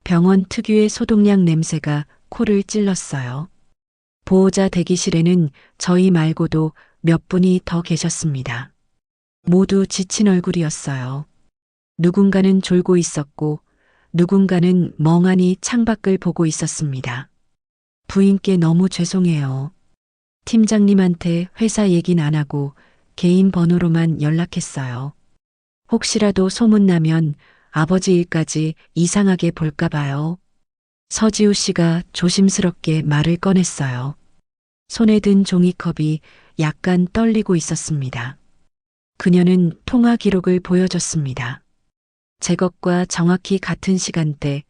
Speaker 1: 병원 특유의 소독약 냄새가 코를 찔렀어요. 보호자 대기실에는 저희 말고도 몇 분이 더 계셨습니다. 모두 지친 얼굴이었어요. 누군가는 졸고 있었고 누군가는 멍하니 창밖을 보고 있었습니다. 부인께 너무 죄송해요. 팀장님한테 회사 얘긴 안 하고 개인 번호로만 연락했어요. 혹시라도 소문나면 아버지 일까지 이상하게 볼까 봐요. 서지우 씨가 조심스럽게 말을 꺼냈어요. 손에 든 종이컵이 약간 떨리고 있었습니다. 그녀는 통화 기록을 보여줬습니다. 제 것과 정확히 같은 시간대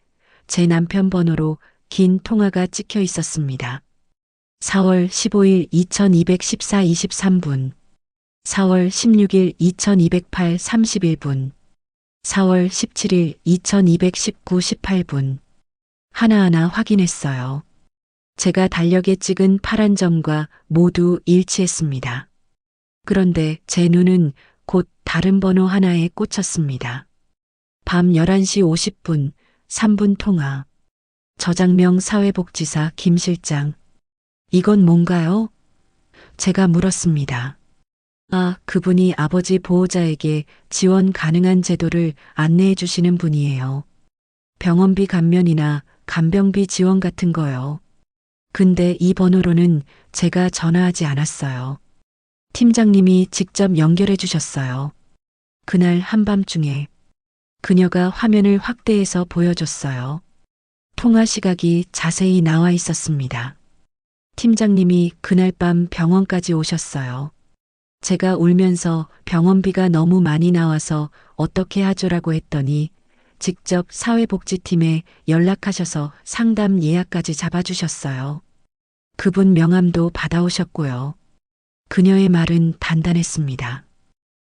Speaker 1: 제 남편 번호로 긴 통화가 찍혀 있었습니다. 4월 15일 2214 23분, 4월 16일 2208 31분, 4월 17일 2219 18분. 하나하나 확인했어요. 제가 달력에 찍은 파란 점과 모두 일치했습니다. 그런데 제 눈은 곧 다른 번호 하나에 꽂혔습니다. 밤 11시 50분, 3분 통화. 저장명 사회복지사 김 실장. 이건 뭔가요? 제가 물었습니다. 그분이 아버지 보호자에게 지원 가능한 제도를 안내해 주시는 분이에요. 병원비 감면이나 간병비 지원 같은 거요. 근데 이 번호로는 제가 전화하지 않았어요. 팀장님이 직접 연결해 주셨어요. 그날 한밤중에 그녀가 화면을 확대해서 보여줬어요. 통화 시각이 자세히 나와 있었습니다. 팀장님이 그날 밤 병원까지 오셨어요. 제가 울면서 병원비가 너무 많이 나와서 어떻게 하죠라고 했더니 직접 사회복지팀에 연락하셔서 상담 예약까지 잡아주셨어요. 그분 명함도 받아오셨고요. 그녀의 말은 단단했습니다.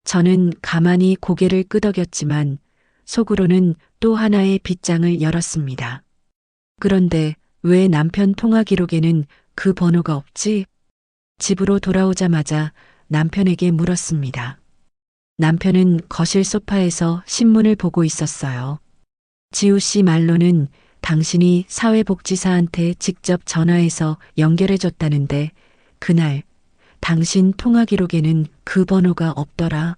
Speaker 1: 저는 가만히 고개를 끄덕였지만 속으로는 또 하나의 빗장을 열었습니다. 그런데 왜 남편 통화 기록에는 그 번호가 없지? 집으로 돌아오자마자 남편에게 물었습니다. 남편은 거실 소파에서 신문을 보고 있었어요. 지우 씨 말로는 당신이 사회복지사한테 직접 전화해서 연결해 줬다는데 그날 당신 통화 기록에는 그 번호가 없더라.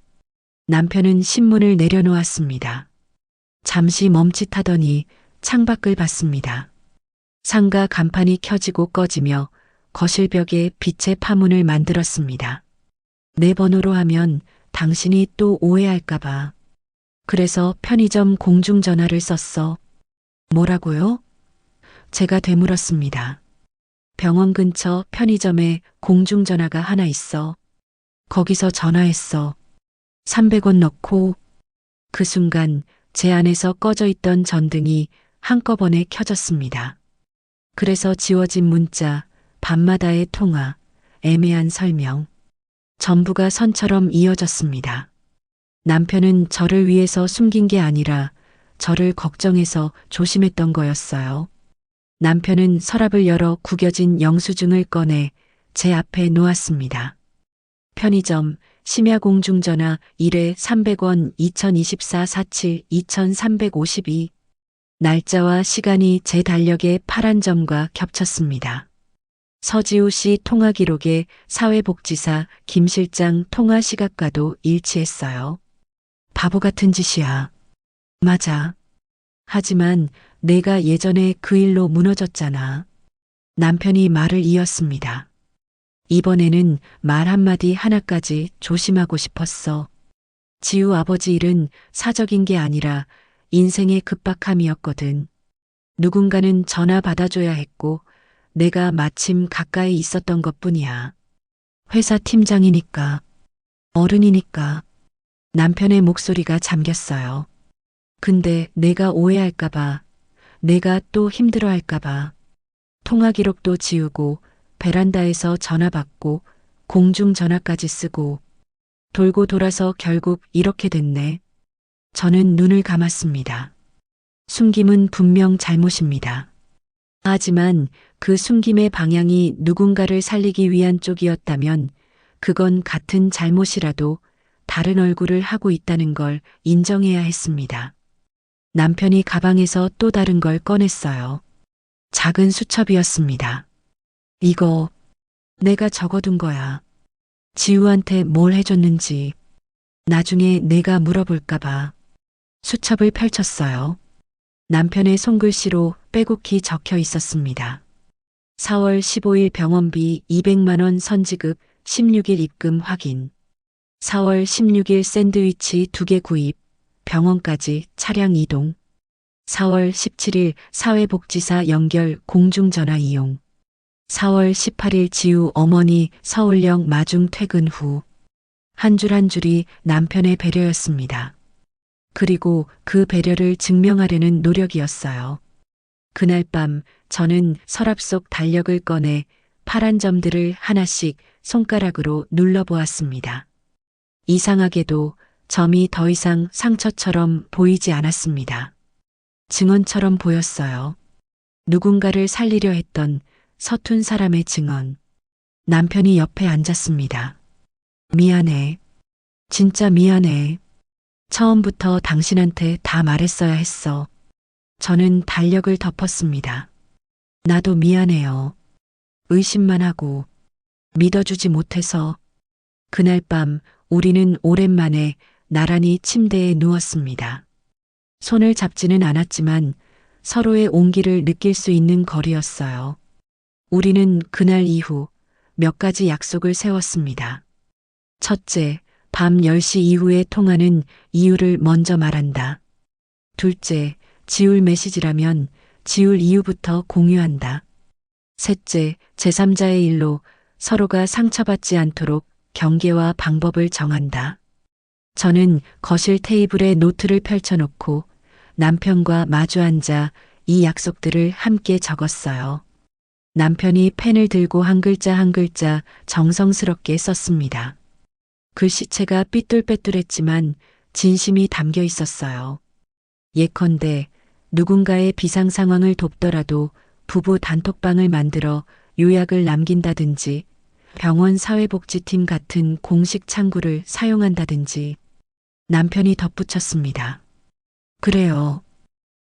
Speaker 1: 남편은 신문을 내려놓았습니다. 잠시 멈칫하더니 창밖을 봤습니다. 상가 간판이 켜지고 꺼지며 거실벽에 빛의 파문을 만들었습니다. 내 번호로 하면 당신이 또 오해할까봐. 그래서 편의점 공중전화를 썼어. 뭐라고요? 제가 되물었습니다. 병원 근처 편의점에 공중전화가 하나 있어. 거기서 전화했어. 300원 넣고. 그 순간 제 안에서 꺼져 있던 전등이 한꺼번에 켜졌습니다. 그래서 지워진 문자, 밤마다의 통화, 애매한 설명. 전부가 선처럼 이어졌습니다. 남편은 저를 위해서 숨긴 게 아니라 저를 걱정해서 조심했던 거였어요. 남편은 서랍을 열어 구겨진 영수증을 꺼내 제 앞에 놓았습니다. 편의점, 심야공중전화 1회 300원 2024-47 2352. 날짜와 시간이 제 달력의 파란 점과 겹쳤습니다. 서지우 씨 통화 기록에 사회복지사 김 실장 통화 시각과도 일치했어요. 바보 같은 짓이야. 맞아. 하지만 내가 예전에 그 일로 무너졌잖아. 남편이 말을 이었습니다. 이번에는 말 한마디 하나까지 조심하고 싶었어. 지우 아버지 일은 사적인 게 아니라 인생의 급박함이었거든. 누군가는 전화 받아줘야 했고 내가 마침 가까이 있었던 것뿐이야. 회사 팀장이니까, 어른이니까. 남편의 목소리가 잠겼어요. 근데 내가 오해할까봐, 내가 또 힘들어할까봐. 통화 기록도 지우고 베란다에서 전화 받고 공중전화까지 쓰고 돌고 돌아서 결국 이렇게 됐네. 저는 눈을 감았습니다. 숨김은 분명 잘못입니다. 하지만 그 숨김의 방향이 누군가를 살리기 위한 쪽이었다면 그건 같은 잘못이라도 다른 얼굴을 하고 있다는 걸 인정해야 했습니다. 남편이 가방에서 또 다른 걸 꺼냈어요. 작은 수첩이었습니다. 이거 내가 적어둔 거야. 지우한테 뭘 해줬는지 나중에 내가 물어볼까봐. 수첩을 펼쳤어요. 남편의 손글씨로 빼곡히 적혀 있었습니다. 4월 15일 병원비 200만 원 선지급 16일 입금 확인. 4월 16일 샌드위치 2개 구입, 병원까지 차량 이동. 4월 17일 사회복지사 연결 공중전화 이용. 4월 18일 지우 어머니 서울역 마중 퇴근 후. 한 줄 한 줄이 남편의 배려였습니다. 그리고 그 배려를 증명하려는 노력이었어요. 그날 밤 저는 서랍 속 달력을 꺼내 파란 점들을 하나씩 손가락으로 눌러보았습니다. 이상하게도 점이 더 이상 상처처럼 보이지 않았습니다. 증언처럼 보였어요. 누군가를 살리려 했던 서툰 사람의 증언. 남편이 옆에 앉았습니다. 미안해. 진짜 미안해. 처음부터 당신한테 다 말했어야 했어. 저는 달력을 덮었습니다. 나도 미안해요. 의심만 하고 믿어주지 못해서. 그날 밤 우리는 오랜만에 나란히 침대에 누웠습니다. 손을 잡지는 않았지만 서로의 온기를 느낄 수 있는 거리였어요. 우리는 그날 이후 몇 가지 약속을 세웠습니다. 첫째, 밤 10시 이후의 통화는 이유를 먼저 말한다. 둘째, 지울 메시지라면 지울 이유부터 공유한다. 셋째, 제3자의 일로 서로가 상처받지 않도록 경계와 방법을 정한다. 저는 거실 테이블에 노트를 펼쳐놓고 남편과 마주 앉아 이 약속들을 함께 적었어요. 남편이 펜을 들고 한 글자 한 글자 정성스럽게 썼습니다. 글씨체가 삐뚤빼뚤했지만 진심이 담겨 있었어요. 예컨대 누군가의 비상 상황을 돕더라도 부부 단톡방을 만들어 요약을 남긴다든지 병원 사회복지팀 같은 공식 창구를 사용한다든지. 남편이 덧붙였습니다. 그래요.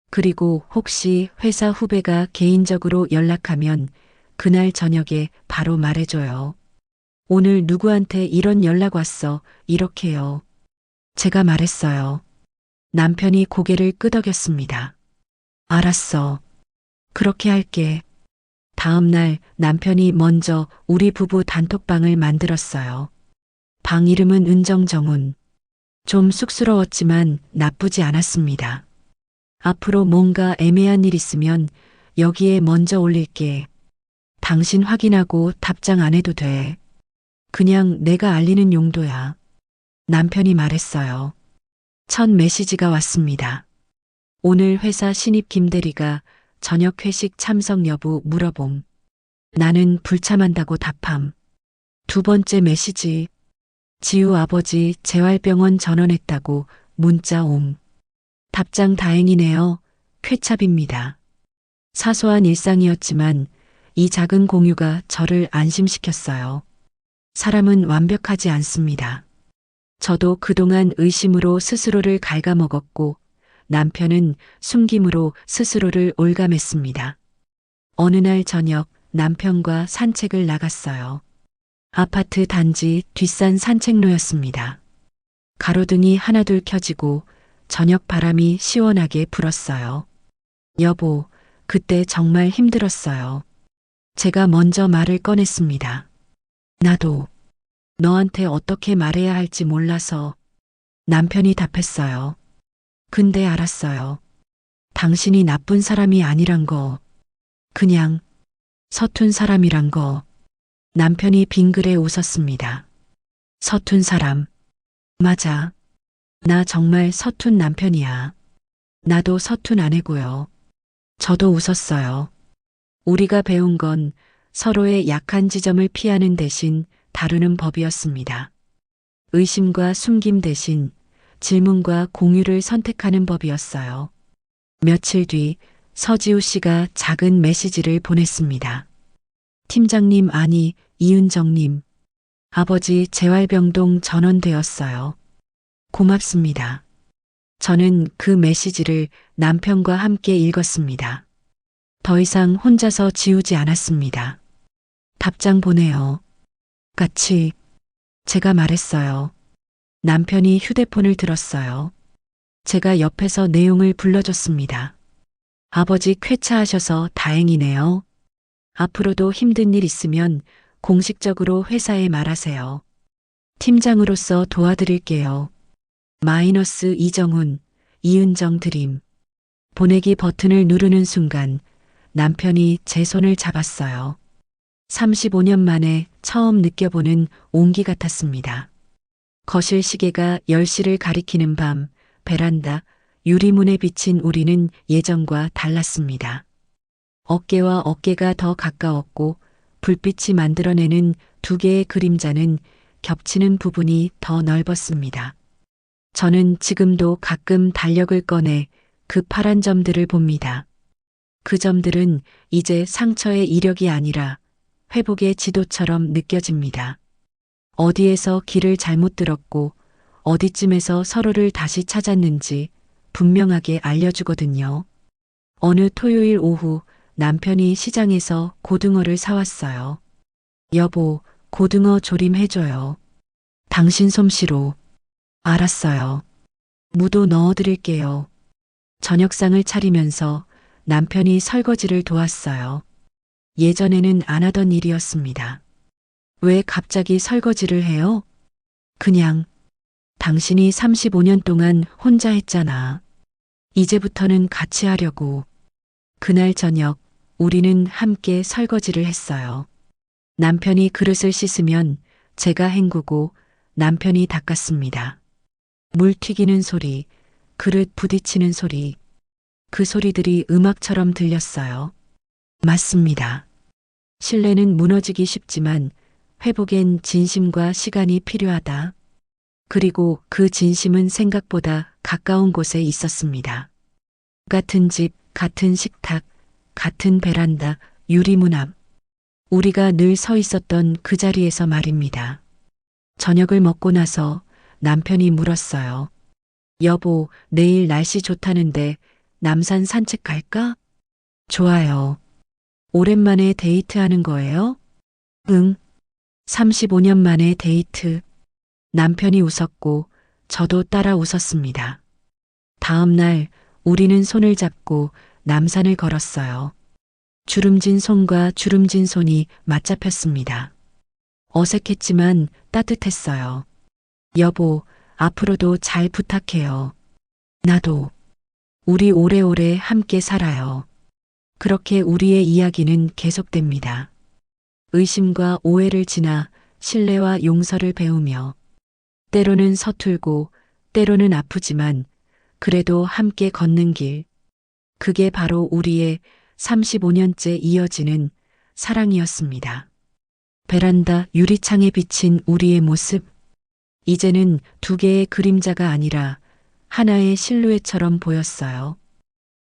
Speaker 1: 그리고 혹시 회사 후배가 개인적으로 연락하면 그날 저녁에 바로 말해줘요. 오늘 누구한테 이런 연락 왔어. 이렇게요. 제가 말했어요. 남편이 고개를 끄덕였습니다. 알았어. 그렇게 할게. 다음 날 남편이 먼저 우리 부부 단톡방을 만들었어요. 방 이름은 은정정운. 좀 쑥스러웠지만 나쁘지 않았습니다. 앞으로 뭔가 애매한 일 있으면 여기에 먼저 올릴게. 당신 확인하고 답장 안 해도 돼. 그냥 내가 알리는 용도야. 남편이 말했어요. 첫 메시지가 왔습니다. 오늘 회사 신입 김대리가 저녁 회식 참석 여부 물어봄. 나는 불참한다고 답함. 두 번째 메시지. 지우 아버지 재활병원 전원했다고 문자 옴. 답장 다행이네요. 쾌찹입니다. 사소한 일상이었지만 이 작은 공유가 저를 안심시켰어요. 사람은 완벽하지 않습니다. 저도 그동안 의심으로 스스로를 갉아먹었고 남편은 숨김으로 스스로를 올감했습니다. 어느 날 저녁 남편과 산책을 나갔어요. 아파트 단지 뒷산 산책로였습니다. 가로등이 하나둘 켜지고 저녁 바람이 시원하게 불었어요. 여보, 그때 정말 힘들었어요. 제가 먼저 말을 꺼냈습니다. 나도 너한테 어떻게 말해야 할지 몰라서. 남편이 답했어요. 근데 알았어요. 당신이 나쁜 사람이 아니란 거. 그냥 서툰 사람이란 거. 남편이 빙그레 웃었습니다. 서툰 사람. 맞아. 나 정말 서툰 남편이야. 나도 서툰 아내고요. 저도 웃었어요. 우리가 배운 건 서로의 약한 지점을 피하는 대신 다루는 법이었습니다. 의심과 숨김 대신 질문과 공유를 선택하는 법이었어요. 며칠 뒤 서지우 씨가 작은 메시지를 보냈습니다. 팀장님 아니 이은정님. 아버지 재활병동 전원되었어요. 고맙습니다. 저는 그 메시지를 남편과 함께 읽었습니다. 더 이상 혼자서 지우지 않았습니다. 답장 보내요. 같이. 제가 말했어요. 남편이 휴대폰을 들었어요. 제가 옆에서 내용을 불러줬습니다. 아버지 쾌차하셔서 다행이네요. 앞으로도 힘든 일 있으면 공식적으로 회사에 말하세요. 팀장으로서 도와드릴게요. 마이너스 이정훈, 이은정 드림. 보내기 버튼을 누르는 순간 남편이 제 손을 잡았어요. 35년 만에 처음 느껴보는 온기 같았습니다. 거실 시계가 10시를 가리키는 밤, 베란다, 유리문에 비친 우리는 예전과 달랐습니다. 어깨와 어깨가 더 가까웠고 불빛이 만들어내는 두 개의 그림자는 겹치는 부분이 더 넓었습니다. 저는 지금도 가끔 달력을 꺼내 그 파란 점들을 봅니다. 그 점들은 이제 상처의 이력이 아니라 회복의 지도처럼 느껴집니다. 어디에서 길을 잘못 들었고 어디쯤에서 서로를 다시 찾았는지 분명하게 알려주거든요. 어느 토요일 오후 남편이 시장에서 고등어를 사왔어요. 여보, 고등어 조림 해줘요. 당신 솜씨로. 알았어요. 무도 넣어드릴게요. 저녁상을 차리면서 남편이 설거지를 도왔어요. 예전에는 안 하던 일이었습니다. 왜 갑자기 설거지를 해요? 그냥 당신이 35년 동안 혼자 했잖아. 이제부터는 같이 하려고. 그날 저녁 우리는 함께 설거지를 했어요. 남편이 그릇을 씻으면 제가 헹구고 남편이 닦았습니다. 물 튀기는 소리, 그릇 부딪히는 소리, 그 소리들이 음악처럼 들렸어요. 맞습니다. 신뢰는 무너지기 쉽지만 회복엔 진심과 시간이 필요하다. 그리고 그 진심은 생각보다 가까운 곳에 있었습니다. 같은 집, 같은 식탁, 같은 베란다, 유리문 앞. 우리가 늘 서 있었던 그 자리에서 말입니다. 저녁을 먹고 나서 남편이 물었어요. 여보, 내일 날씨 좋다는데 남산 산책 갈까? 좋아요. 오랜만에 데이트하는 거예요? 응. 35년 만에 데이트. 남편이 웃었고 저도 따라 웃었습니다. 다음 날 우리는 손을 잡고 남산을 걸었어요. 주름진 손과 주름진 손이 맞잡혔습니다. 어색했지만 따뜻했어요. 여보, 앞으로도 잘 부탁해요. 나도. 우리 오래오래 함께 살아요. 그렇게 우리의 이야기는 계속됩니다. 의심과 오해를 지나 신뢰와 용서를 배우며 때로는 서툴고 때로는 아프지만 그래도 함께 걷는 길. 그게 바로 우리의 35년째 이어지는 사랑이었습니다. 베란다 유리창에 비친 우리의 모습. 이제는 두 개의 그림자가 아니라 하나의 실루엣처럼 보였어요.